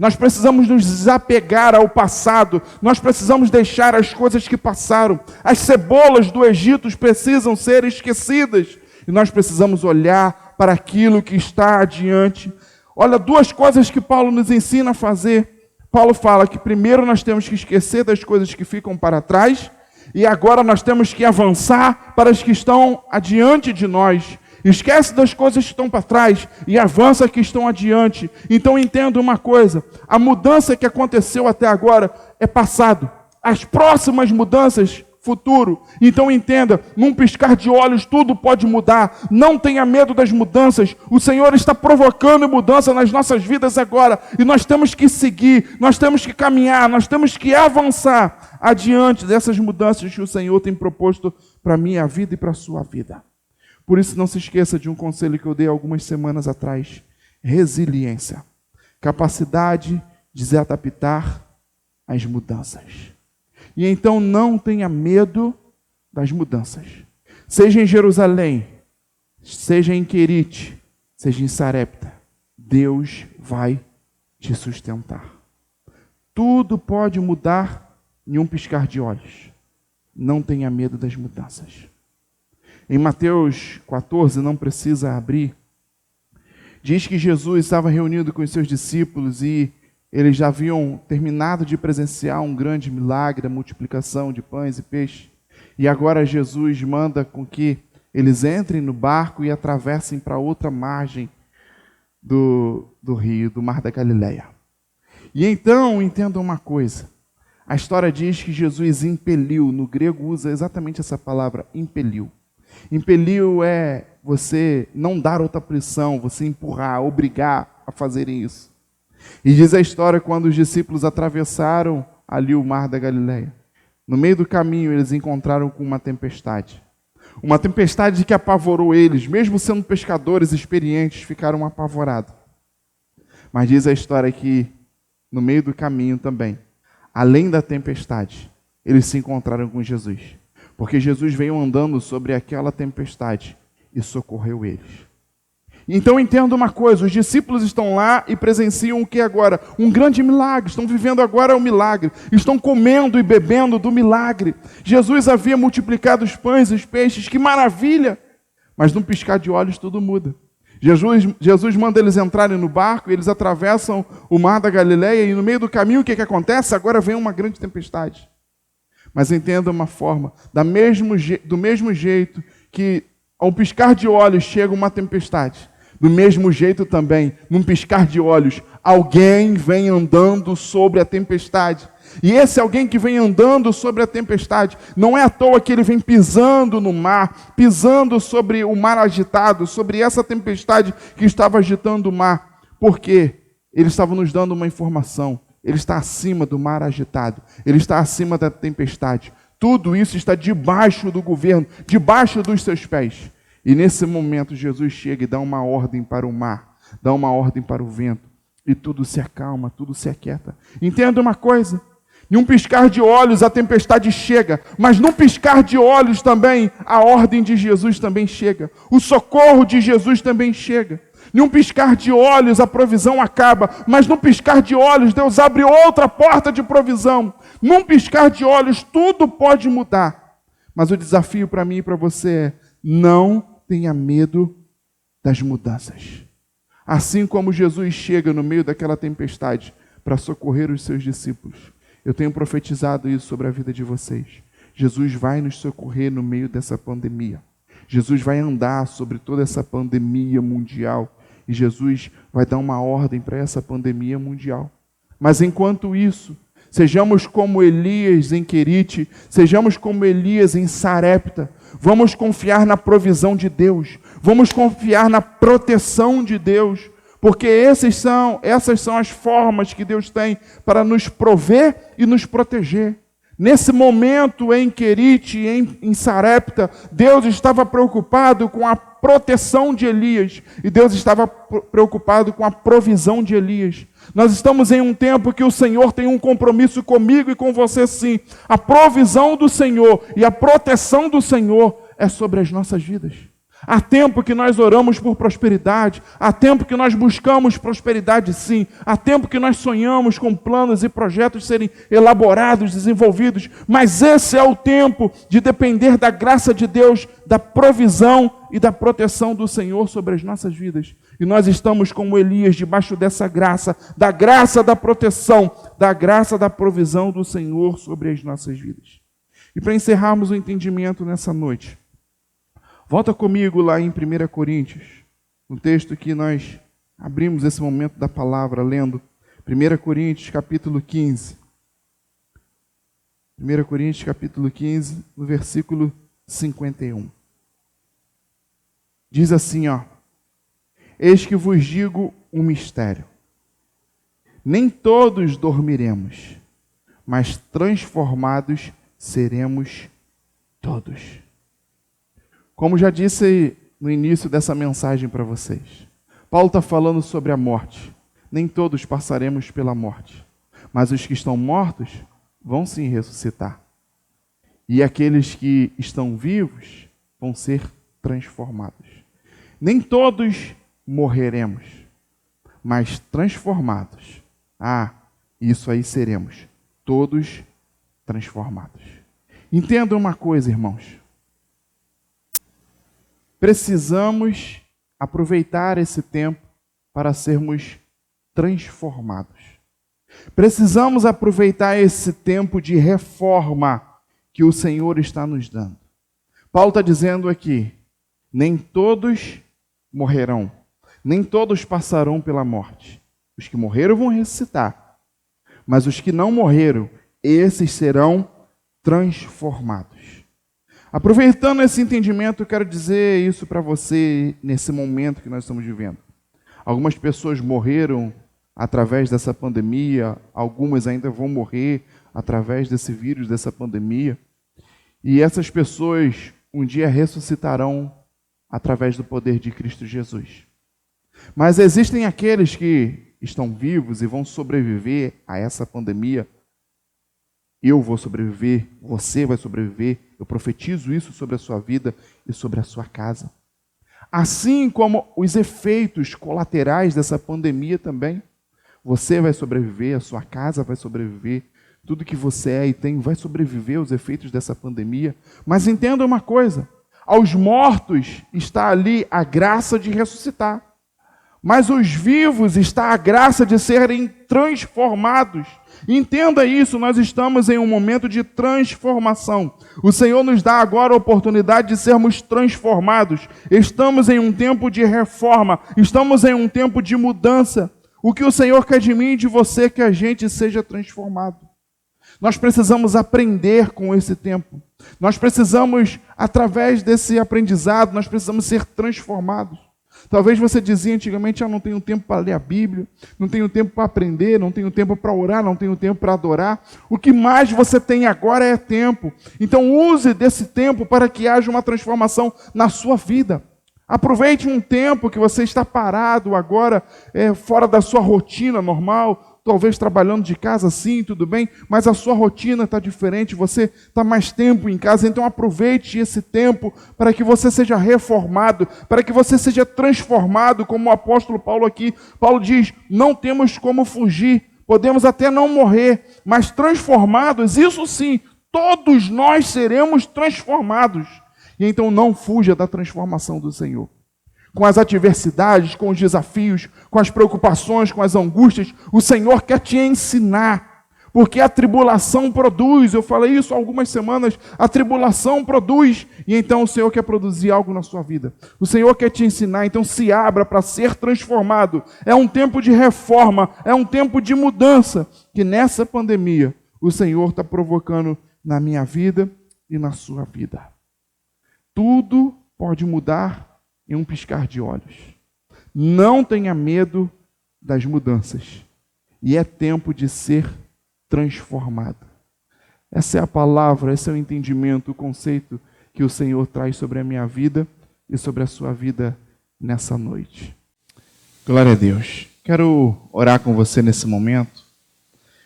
Nós precisamos nos desapegar ao passado. Nós precisamos deixar as coisas que passaram. As cebolas do Egito precisam ser esquecidas. E nós precisamos olhar para aquilo que está adiante. Olha, duas coisas que Paulo nos ensina a fazer. Paulo fala que primeiro nós temos que esquecer das coisas que ficam para trás. E agora nós temos que avançar para as que estão adiante de nós. Esquece das coisas que estão para trás e avança que estão adiante. Então entenda uma coisa, a mudança que aconteceu até agora é passado. As próximas mudanças, futuro. Então entenda, num piscar de olhos tudo pode mudar. Não tenha medo das mudanças. O Senhor está provocando mudança nas nossas vidas agora. E nós temos que seguir, nós temos que caminhar, nós temos que avançar adiante dessas mudanças que o Senhor tem proposto para a minha vida e para a sua vida. Por isso, não se esqueça de um conselho que eu dei algumas semanas atrás. Resiliência. Capacidade de se adaptar às mudanças. E então, não tenha medo das mudanças. Seja em Jerusalém, seja em Querite, seja em Sarepta, Deus vai te sustentar. Tudo pode mudar em um piscar de olhos. Não tenha medo das mudanças. Em Mateus 14, não precisa abrir, diz que Jesus estava reunido com os seus discípulos e eles já haviam terminado de presenciar um grande milagre, a multiplicação de pães e peixes. E agora Jesus manda com que eles entrem no barco e atravessem para outra margem do rio, do Mar da Galileia. E então, entendam uma coisa. A história diz que Jesus impeliu, no grego usa exatamente essa palavra, impeliu. Impeliu é você não dar outra pressão, você empurrar, obrigar a fazerem isso. E diz a história quando os discípulos atravessaram ali o Mar da Galileia. No meio do caminho eles encontraram com uma tempestade. Uma tempestade que apavorou eles, mesmo sendo pescadores experientes, ficaram apavorados. Mas diz a história que no meio do caminho também, além da tempestade, eles se encontraram com Jesus. Porque Jesus veio andando sobre aquela tempestade e socorreu eles. Então entenda uma coisa, os discípulos estão lá e presenciam o que agora? Um grande milagre, estão vivendo agora o milagre, estão comendo e bebendo do milagre. Jesus havia multiplicado os pães e os peixes, que maravilha! Mas num piscar de olhos tudo muda. Jesus manda eles entrarem no barco, eles atravessam o Mar da Galileia e no meio do caminho o que acontece? Agora vem uma grande tempestade. Mas entenda uma forma, do mesmo jeito que ao piscar de olhos chega uma tempestade, do mesmo jeito também, num piscar de olhos, alguém vem andando sobre a tempestade. E esse alguém que vem andando sobre a tempestade, não é à toa que ele vem pisando no mar, pisando sobre o mar agitado, sobre essa tempestade que estava agitando o mar. Porque ele estava nos dando uma informação. Ele está acima do mar agitado, ele está acima da tempestade. Tudo isso está debaixo do governo, debaixo dos seus pés. E nesse momento Jesus chega e dá uma ordem para o mar, dá uma ordem para o vento, e tudo se acalma, tudo se aquieta. Entenda uma coisa, em um piscar de olhos a tempestade chega, mas num piscar de olhos também a ordem de Jesus também chega, o socorro de Jesus também chega. Em um piscar de olhos a provisão acaba, mas num piscar de olhos Deus abre outra porta de provisão. Num piscar de olhos tudo pode mudar. Mas o desafio para mim e para você é: não tenha medo das mudanças. Assim como Jesus chega no meio daquela tempestade para socorrer os seus discípulos, eu tenho profetizado isso sobre a vida de vocês. Jesus vai nos socorrer no meio dessa pandemia. Jesus vai andar sobre toda essa pandemia mundial e Jesus vai dar uma ordem para essa pandemia mundial. Mas enquanto isso, sejamos como Elias em Querite, sejamos como Elias em Sarepta. Vamos confiar na provisão de Deus, vamos confiar na proteção de Deus, porque essas são as formas que Deus tem para nos prover e nos proteger. Nesse momento em Querite, em Sarepta, Deus estava preocupado com a proteção de Elias e Deus estava preocupado com a provisão de Elias. Nós estamos em um tempo que o Senhor tem um compromisso comigo e com você sim. A provisão do Senhor e a proteção do Senhor é sobre as nossas vidas. Há tempo que nós oramos por prosperidade, há tempo que nós buscamos prosperidade sim, há tempo que nós sonhamos com planos e projetos serem elaborados, desenvolvidos, mas esse é o tempo de depender da graça de Deus, da provisão e da proteção do Senhor sobre as nossas vidas. E nós estamos como Elias debaixo dessa graça da proteção, da graça da provisão do Senhor sobre as nossas vidas. E para encerrarmos o entendimento nessa noite, volta comigo lá em 1 Coríntios, no texto que nós abrimos esse momento da palavra, lendo 1 Coríntios capítulo 15. 1 Coríntios capítulo 15, no versículo 51. Diz assim, ó: eis que vos digo um mistério. Nem todos dormiremos, mas transformados seremos todos. Como já disse no início dessa mensagem para vocês, Paulo está falando sobre a morte. Nem todos passaremos pela morte, mas os que estão mortos vão sim ressuscitar. E aqueles que estão vivos vão ser transformados. Nem todos morreremos, mas transformados. Isso aí seremos. Todos transformados. Entendam uma coisa, irmãos. Precisamos aproveitar esse tempo para sermos transformados. Precisamos aproveitar esse tempo de reforma que o Senhor está nos dando. Paulo está dizendo aqui, nem todos morrerão, nem todos passarão pela morte. Os que morreram vão ressuscitar, mas os que não morreram, esses serão transformados. Aproveitando esse entendimento, eu quero dizer isso para você nesse momento que nós estamos vivendo. Algumas pessoas morreram através dessa pandemia, algumas ainda vão morrer através desse vírus, dessa pandemia. E essas pessoas um dia ressuscitarão através do poder de Cristo Jesus. Mas existem aqueles que estão vivos e vão sobreviver a essa pandemia. Eu vou sobreviver, você vai sobreviver. Eu profetizo isso sobre a sua vida e sobre a sua casa. Assim como os efeitos colaterais dessa pandemia também. Você vai sobreviver, a sua casa vai sobreviver. Tudo que você é e tem vai sobreviver aos efeitos dessa pandemia. Mas entenda uma coisa, aos mortos está ali a graça de ressuscitar. Mas os vivos está a graça de serem transformados. Entenda isso, nós estamos em um momento de transformação. O Senhor nos dá agora a oportunidade de sermos transformados. Estamos em um tempo de reforma, estamos em um tempo de mudança. O que o Senhor quer de mim e de você é que a gente seja transformado. Nós precisamos aprender com esse tempo. Nós precisamos, através desse aprendizado, nós precisamos ser transformados. Talvez você dizia antigamente, eu não tenho tempo para ler a Bíblia, não tenho tempo para aprender, não tenho tempo para orar, não tenho tempo para adorar. O que mais você tem agora é tempo. Então use desse tempo para que haja uma transformação na sua vida. Aproveite um tempo que você está parado agora, fora da sua rotina normal, talvez trabalhando de casa, sim, tudo bem, mas a sua rotina está diferente, você está mais tempo em casa, então aproveite esse tempo para que você seja reformado, para que você seja transformado, como o apóstolo Paulo aqui. Paulo diz, não temos como fugir, podemos até não morrer, mas transformados, isso sim, todos nós seremos transformados. E então não fuja da transformação do Senhor. Com as adversidades, com os desafios, com as preocupações, com as angústias, o Senhor quer te ensinar. Porque a tribulação produz, eu falei isso há algumas semanas, a tribulação produz, e então o Senhor quer produzir algo na sua vida. O Senhor quer te ensinar, então se abra para ser transformado. É um tempo de reforma, é um tempo de mudança, que nessa pandemia o Senhor está provocando na minha vida e na sua vida. Tudo pode mudar em um piscar de olhos. Não tenha medo das mudanças. E é tempo de ser transformado. Essa é a palavra, esse é o entendimento, o conceito que o Senhor traz sobre a minha vida e sobre a sua vida nessa noite. Glória a Deus. Quero orar com você nesse momento.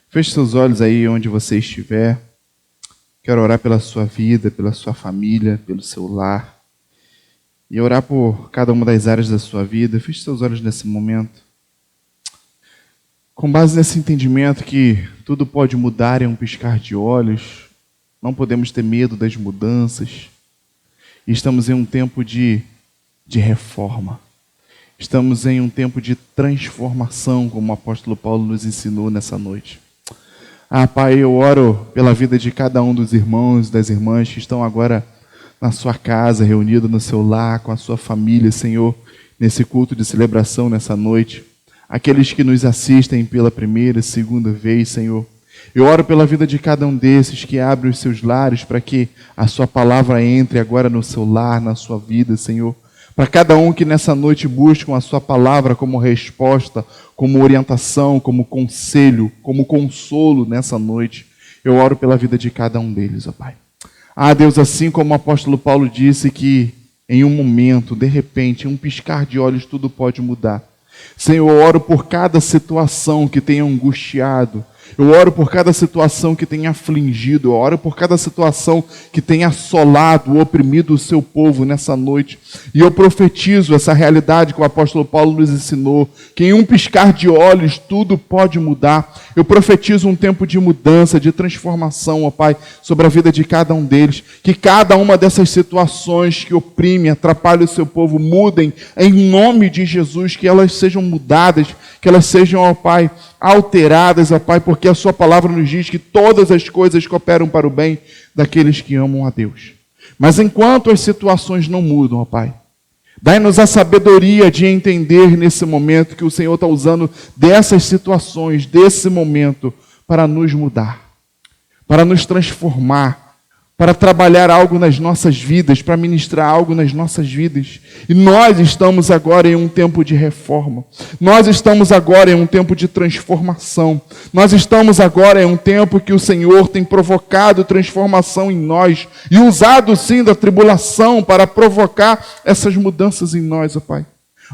Feche seus olhos aí onde você estiver. Quero orar pela sua vida, pela sua família, pelo seu lar. E orar por cada uma das áreas da sua vida. Feche seus olhos nesse momento. Com base nesse entendimento que tudo pode mudar em um piscar de olhos, não podemos ter medo das mudanças. E estamos em um tempo de reforma. Estamos em um tempo de transformação, como o apóstolo Paulo nos ensinou nessa noite. Pai, eu oro pela vida de cada um dos irmãos e das irmãs que estão agora na sua casa, reunidos no seu lar, com a sua família, Senhor, nesse culto de celebração nessa noite. Aqueles que nos assistem pela primeira, segunda vez, Senhor. Eu oro pela vida de cada um desses que abre os seus lares para que a sua palavra entre agora no seu lar, na sua vida, Senhor. Para cada um que nessa noite busca a sua palavra como resposta, como orientação, como conselho, como consolo nessa noite. Eu oro pela vida de cada um deles, ó Pai. Deus, assim como o apóstolo Paulo disse que em um momento, de repente, em um piscar de olhos, tudo pode mudar. Senhor, eu oro por cada situação que tem angustiado, Eu oro por cada situação que tem afligido, eu oro por cada situação que tem assolado, oprimido o seu povo nessa noite. E eu profetizo essa realidade que o apóstolo Paulo nos ensinou, que em um piscar de olhos tudo pode mudar. Eu profetizo um tempo de mudança, de transformação, ó Pai, sobre a vida de cada um deles. Que cada uma dessas situações que oprimem, atrapalham o seu povo, mudem em nome de Jesus, que elas sejam mudadas, que elas sejam, ó Pai, alteradas, ó Pai, porque a sua palavra nos diz que todas as coisas cooperam para o bem daqueles que amam a Deus. Mas enquanto as situações não mudam, ó Pai, dai-nos a sabedoria de entender nesse momento que o Senhor está usando dessas situações, desse momento, para nos mudar, para nos transformar, para trabalhar algo nas nossas vidas, para ministrar algo nas nossas vidas. E nós estamos agora em um tempo de reforma. Nós estamos agora em um tempo de transformação. Nós estamos agora em um tempo que o Senhor tem provocado transformação em nós e usado sim da tribulação para provocar essas mudanças em nós, ó Pai.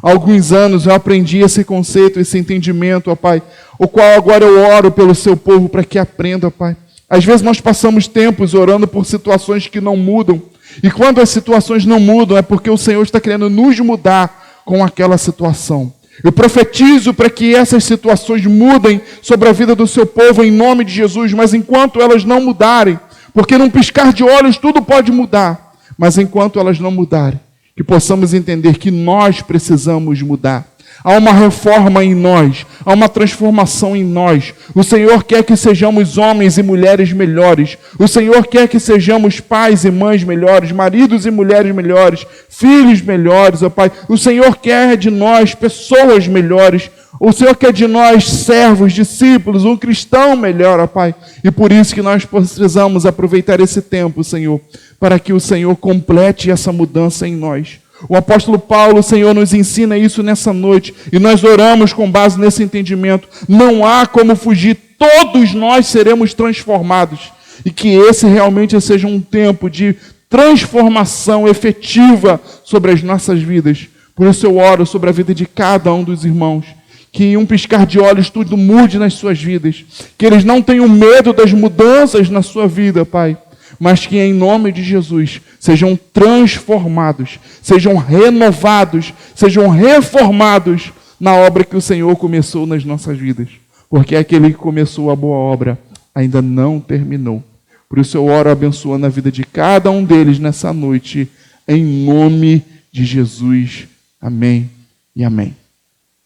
Há alguns anos eu aprendi esse conceito, esse entendimento, ó Pai, o qual agora eu oro pelo seu povo para que aprenda, ó Pai. Às vezes nós passamos tempos orando por situações que não mudam. E quando as situações não mudam, é porque o Senhor está querendo nos mudar com aquela situação. Eu profetizo para que essas situações mudem sobre a vida do seu povo em nome de Jesus. Mas enquanto elas não mudarem, porque num piscar de olhos tudo pode mudar. Mas enquanto elas não mudarem, que possamos entender que nós precisamos mudar. Há uma reforma em nós, há uma transformação em nós. O Senhor quer que sejamos homens e mulheres melhores. O Senhor quer que sejamos pais e mães melhores, maridos e mulheres melhores, filhos melhores, ó Pai. O Senhor quer de nós pessoas melhores. O Senhor quer de nós servos, discípulos, um cristão melhor, ó Pai. E por isso que nós precisamos aproveitar esse tempo, Senhor, para que o Senhor complete essa mudança em nós. O apóstolo Paulo, o Senhor, nos ensina isso nessa noite, e nós oramos com base nesse entendimento. Não há como fugir, todos nós seremos transformados, e que esse realmente seja um tempo de transformação efetiva sobre as nossas vidas. Por isso eu oro sobre a vida de cada um dos irmãos, que em um piscar de olhos tudo mude nas suas vidas, que eles não tenham medo das mudanças na sua vida, Pai, mas que em nome de Jesus sejam transformados, sejam renovados, sejam reformados na obra que o Senhor começou nas nossas vidas. Porque aquele que começou a boa obra ainda não terminou. Por isso eu oro abençoando a vida de cada um deles nessa noite, em nome de Jesus. Amém e amém.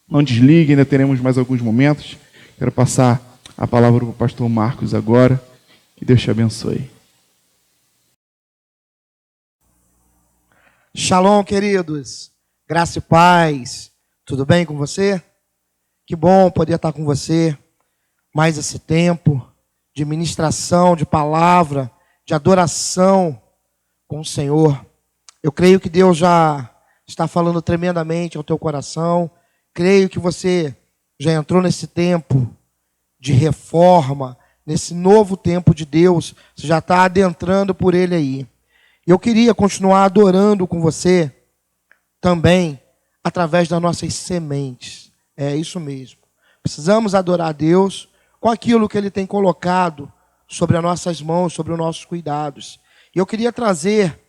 Não desligue, ainda teremos mais alguns momentos. Quero passar a palavra para o pastor Marcos agora. Que Deus te abençoe. Shalom, queridos. Graça e paz. Tudo bem com você? Que bom poder estar com você mais esse tempo de ministração, de palavra, de adoração com o Senhor. Eu creio que Deus já está falando tremendamente ao teu coração. Creio que você já entrou nesse tempo de reforma, nesse novo tempo de Deus. Você já está adentrando por ele aí. Eu queria continuar adorando com você também através das nossas sementes. É isso mesmo. Precisamos adorar a Deus com aquilo que Ele tem colocado sobre as nossas mãos, sobre os nossos cuidados. E eu queria trazer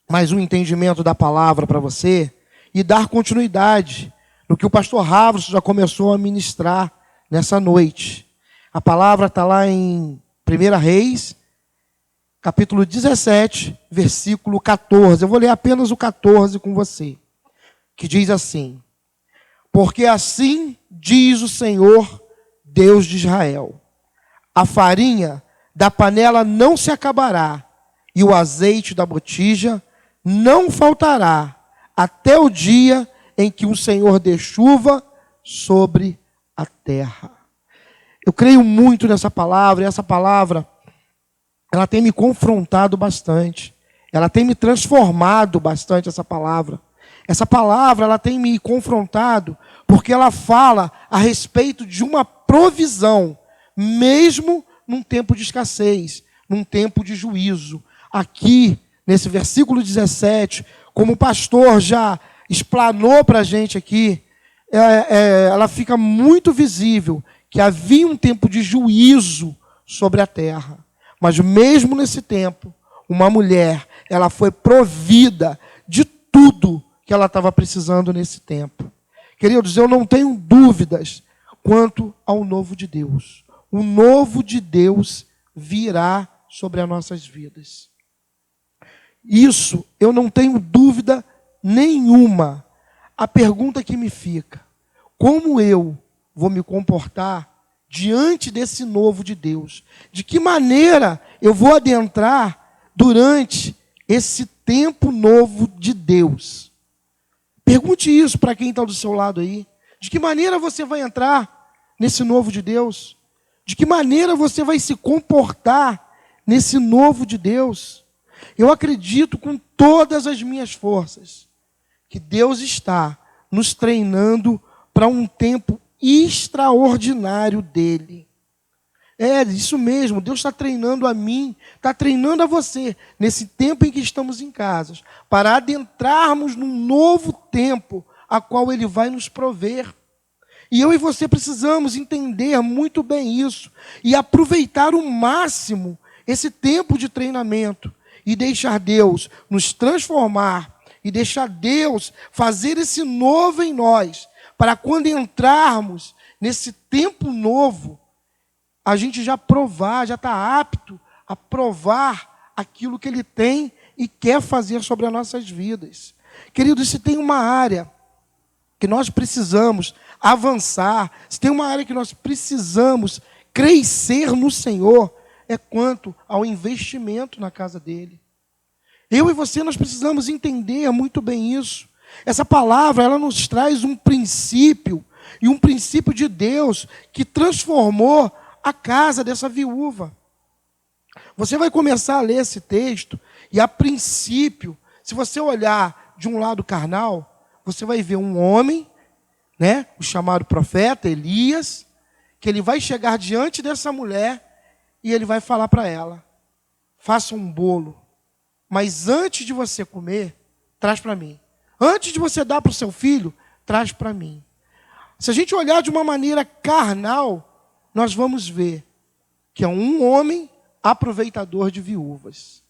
mais um entendimento da palavra para você e dar continuidade no que o pastor Havros já começou a ministrar nessa noite. A palavra está lá em 1 Reis, capítulo 17, versículo 14. Eu vou ler apenas o 14 com você, que diz assim: porque assim diz o Senhor, Deus de Israel, a farinha da panela não se acabará, e o azeite da botija não faltará, até o dia em que o Senhor dê chuva sobre a terra. Eu creio muito nessa palavra, e essa palavra ela tem me confrontado bastante. Ela tem me transformado bastante, essa palavra. Essa palavra, ela tem me confrontado porque ela fala a respeito de uma provisão, mesmo num tempo de escassez, num tempo de juízo. Aqui, nesse versículo 17, como o pastor já explanou para a gente aqui, ela fica muito visível que havia um tempo de juízo sobre a terra. Mas mesmo nesse tempo, uma mulher, ela foi provida de tudo que ela estava precisando nesse tempo. Queridos, eu não tenho dúvidas quanto ao novo de Deus. O novo de Deus virá sobre as nossas vidas. Isso eu não tenho dúvida nenhuma. A pergunta que me fica: como eu vou me comportar diante desse novo de Deus? De que maneira eu vou adentrar durante esse tempo novo de Deus? Pergunte isso para quem está do seu lado aí. De que maneira você vai entrar nesse novo de Deus? De que maneira você vai se comportar nesse novo de Deus? Eu acredito com todas as minhas forças que Deus está nos treinando para um tempo extraordinário dele. É isso mesmo, Deus está treinando a mim, está treinando a você, nesse tempo em que estamos em casa, para adentrarmos num novo tempo, a qual Ele vai nos prover. E eu e você precisamos entender muito bem isso, e aproveitar o máximo esse tempo de treinamento, e deixar Deus nos transformar, e deixar Deus fazer esse novo em nós, para quando entrarmos nesse tempo novo, a gente já provar, já está apto a provar aquilo que Ele tem e quer fazer sobre as nossas vidas. Queridos, se tem uma área que nós precisamos avançar, se tem uma área que nós precisamos crescer no Senhor, é quanto ao investimento na casa dEle. Eu e você, nós precisamos entender muito bem isso. Essa palavra, ela nos traz um princípio, e um princípio de Deus que transformou a casa dessa viúva. Você vai começar a ler esse texto, e a princípio, se você olhar de um lado carnal, você vai ver um homem, né, o chamado profeta Elias, que ele vai chegar diante dessa mulher, e ele vai falar para ela: faça um bolo, mas antes de você comer, traz para mim. Antes de você dar para o seu filho, traz para mim. Se a gente olhar de uma maneira carnal, nós vamos ver que é um homem aproveitador de viúvas.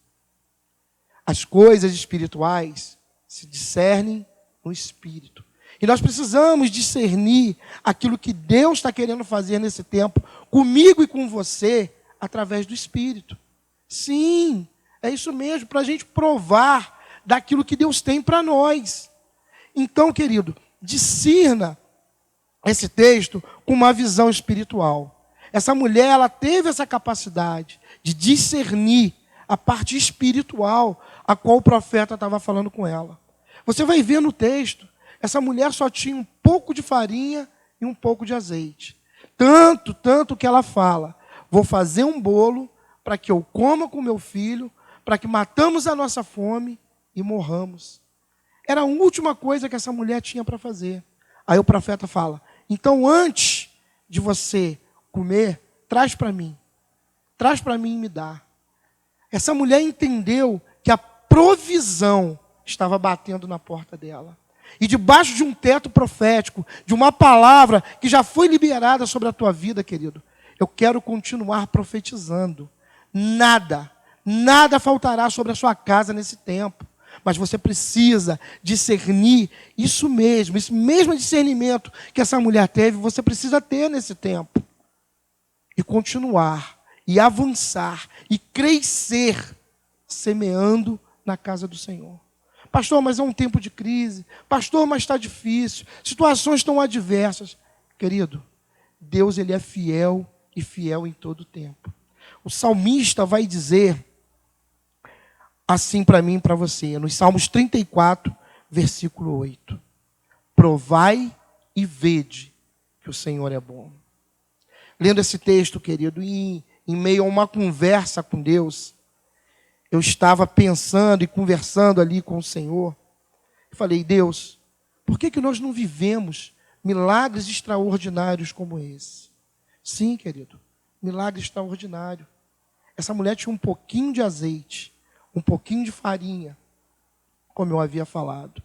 As coisas espirituais se discernem no espírito. E nós precisamos discernir aquilo que Deus está querendo fazer nesse tempo, comigo e com você, através do Espírito. Sim, é isso mesmo, para a gente provar daquilo que Deus tem para nós. Então, querido, discirna esse texto com uma visão espiritual. Essa mulher, ela teve essa capacidade de discernir a parte espiritual a qual o profeta estava falando com ela. Você vai ver no texto, essa mulher só tinha um pouco de farinha e um pouco de azeite. Tanto que ela fala: vou fazer um bolo para que eu coma com meu filho, para que matamos a nossa fome e morramos. Era a última coisa que essa mulher tinha para fazer. Aí o profeta fala: então antes de você comer, traz para mim e me dá. Essa mulher entendeu que a provisão estava batendo na porta dela. E debaixo de um teto profético, de uma palavra que já foi liberada sobre a tua vida, querido, eu quero continuar profetizando. Nada faltará sobre a sua casa nesse tempo. Mas você precisa discernir isso mesmo, esse mesmo discernimento que essa mulher teve, você precisa ter nesse tempo. E continuar, e avançar, e crescer, semeando na casa do Senhor. Pastor, mas é um tempo de crise. Pastor, mas está difícil. Situações estão adversas. Querido, Deus, Ele é fiel e fiel em todo o tempo. O salmista vai dizer assim para mim e para você, nos Salmos 34, versículo 8. Provai e vede que o Senhor é bom. Lendo esse texto, querido, em meio a uma conversa com Deus, eu estava pensando e conversando ali com o Senhor. Eu falei: Deus, por que nós não vivemos milagres extraordinários como esse? Sim, querido, milagre extraordinário. Essa mulher tinha um pouquinho de azeite, um pouquinho de farinha, como eu havia falado.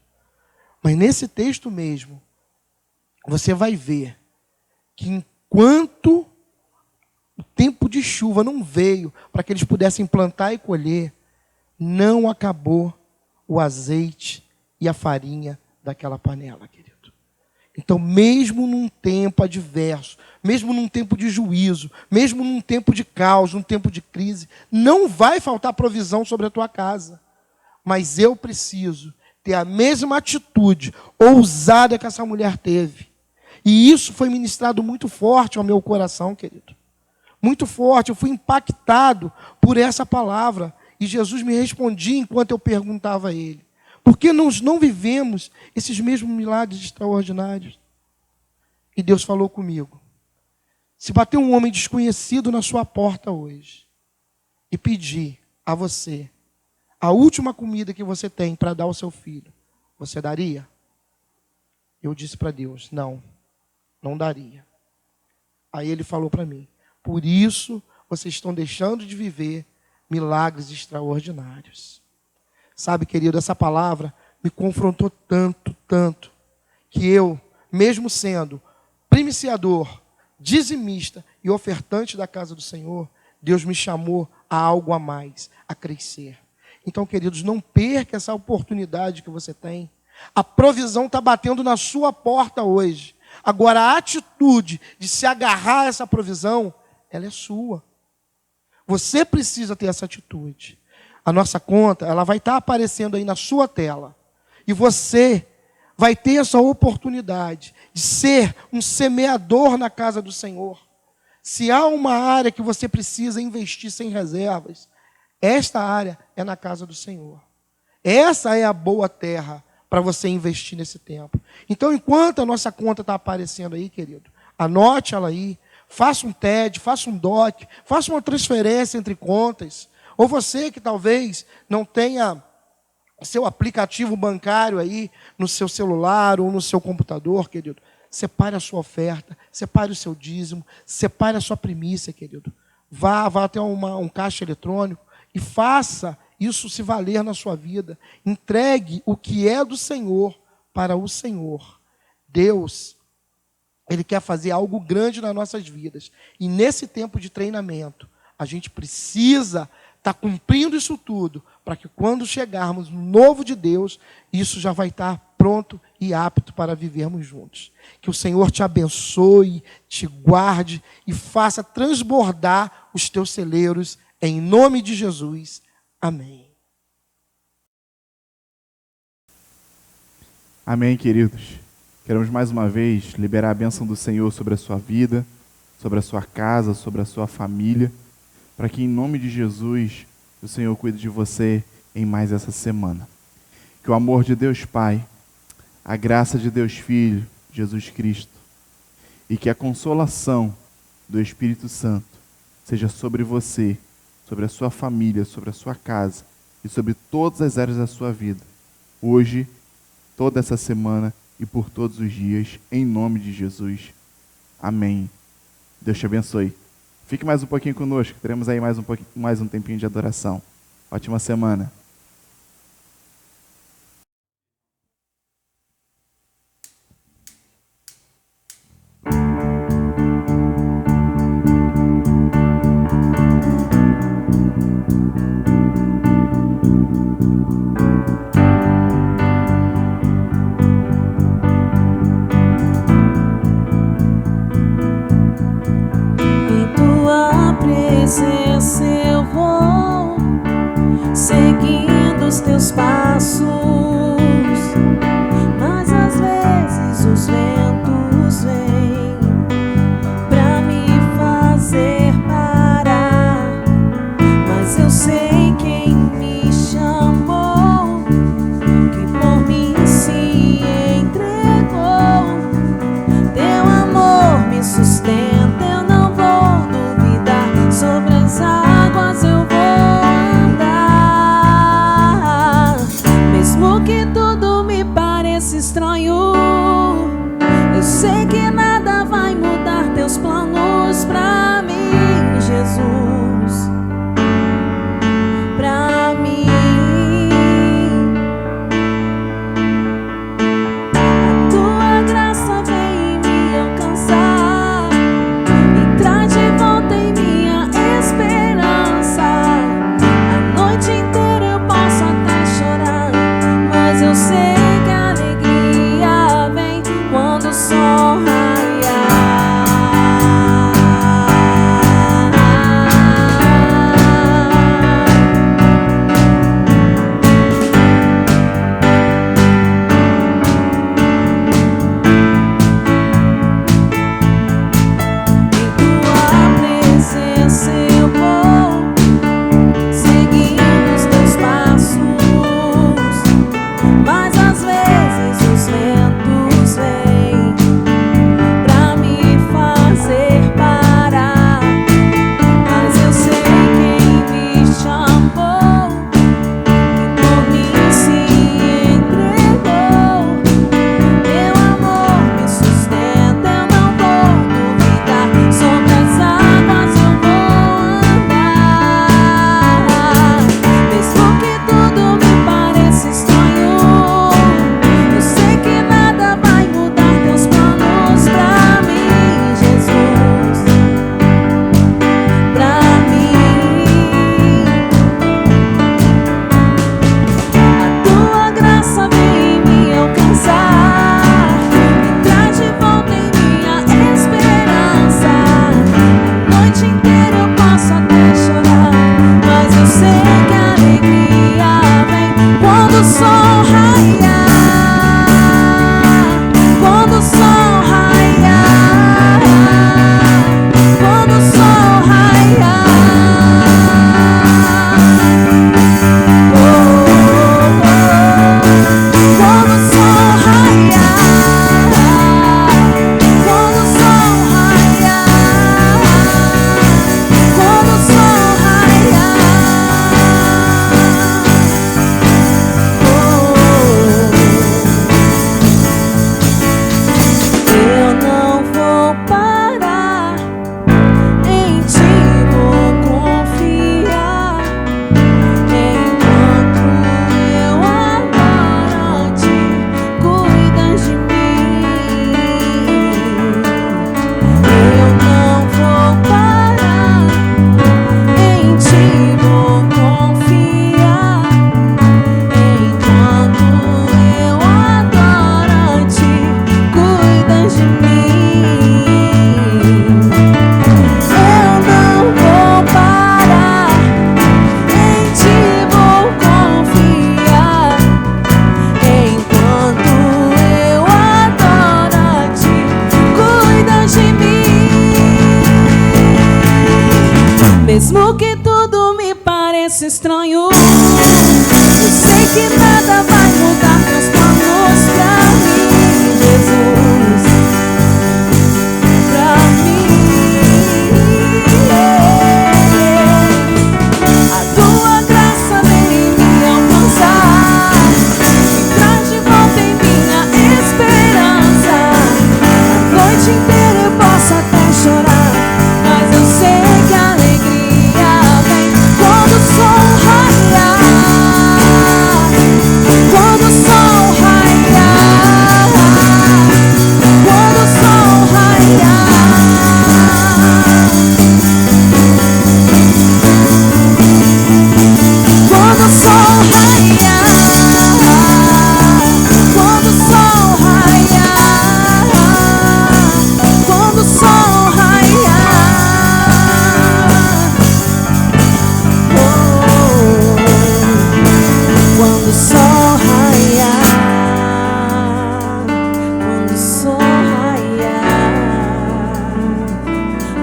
Mas nesse texto mesmo, você vai ver que em enquanto o tempo de chuva não veio para que eles pudessem plantar e colher, não acabou o azeite e a farinha daquela panela, querido. Então, mesmo num tempo adverso, mesmo num tempo de juízo, mesmo num tempo de caos, num tempo de crise, não vai faltar provisão sobre a tua casa. Mas eu preciso ter a mesma atitude ousada que essa mulher teve. E isso foi ministrado muito forte ao meu coração, querido. Muito forte. Eu fui impactado por essa palavra. E Jesus me respondia enquanto eu perguntava a Ele: por que nós não vivemos esses mesmos milagres extraordinários? E Deus falou comigo: se bater um homem desconhecido na sua porta hoje e pedir a você a última comida que você tem para dar ao seu filho, você daria? Eu disse para Deus: não, não daria. Aí Ele falou para mim: por isso vocês estão deixando de viver milagres extraordinários. Sabe, querido, essa palavra me confrontou tanto, tanto, que eu, mesmo sendo primiciador, dizimista e ofertante da casa do Senhor, Deus me chamou a algo a mais, a crescer. Então, queridos, não perca essa oportunidade que você tem. A provisão está batendo na sua porta hoje. Agora, a atitude de se agarrar a essa provisão, ela é sua. Você precisa ter essa atitude. A nossa conta, ela vai estar aparecendo aí na sua tela. E você vai ter essa oportunidade de ser um semeador na casa do Senhor. Se há uma área que você precisa investir sem reservas, esta área é na casa do Senhor. Essa é a boa terra para você investir nesse tempo. Então, enquanto a nossa conta está aparecendo aí, querido, anote ela aí, faça um TED, faça um DOC, faça uma transferência entre contas. Ou você que talvez não tenha seu aplicativo bancário aí no seu celular ou no seu computador, querido, separe a sua oferta, separe o seu dízimo, separe a sua primícia, querido. Vá até um caixa eletrônico e faça isso se valer na sua vida. Entregue o que é do Senhor para o Senhor. Deus, Ele quer fazer algo grande nas nossas vidas. E nesse tempo de treinamento, a gente precisa estar cumprindo isso tudo, para que quando chegarmos no novo de Deus, isso já vai estar pronto e apto para vivermos juntos. Que o Senhor te abençoe, te guarde e faça transbordar os teus celeiros, em nome de Jesus. Amém. Amém, queridos. Queremos mais uma vez liberar a bênção do Senhor sobre a sua vida, sobre a sua casa, sobre a sua família, para que em nome de Jesus o Senhor cuide de você em mais essa semana. Que o amor de Deus Pai, a graça de Deus Filho, Jesus Cristo, e que a consolação do Espírito Santo seja sobre você, sobre a sua família, sobre a sua casa e sobre todas as áreas da sua vida, hoje, toda essa semana e por todos os dias, em nome de Jesus. Amém. Deus te abençoe. Fique mais um pouquinho conosco, teremos aí mais um tempinho de adoração. Ótima semana. Presença eu vou seguindo os teus passos, mas às vezes os ventos vêm pra me fazer parar, mas eu sei quem me chamou, que por mim se entregou. Teu amor me sustenta, eu não vou duvidar. Sobre as águas eu vou andar, mesmo que tudo me pareça estranho. Eu sei que nada vai mudar teus planos pra mim, Jesus, pra mim. A tua graça vem me alcançar, Mesmo que tudo me pareça estranho, eu sei que nada vai mudar meus planos pra mim, Jesus, pra mim. A tua graça vem me alcançar, me traz de volta em minha esperança. A noite inteira eu posso até chorar, mas eu sei que a alegria vem quando o sol raiar. Quando o sol raiar. Quando o sol raiar. Quando o sol raiar. Quando o sol raiar. Quando o sol raiar. Quando o sol raiar, quando o sol raiar,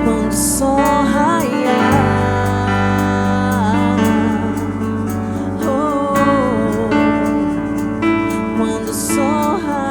quando o sol raiar, quando o sol raiar.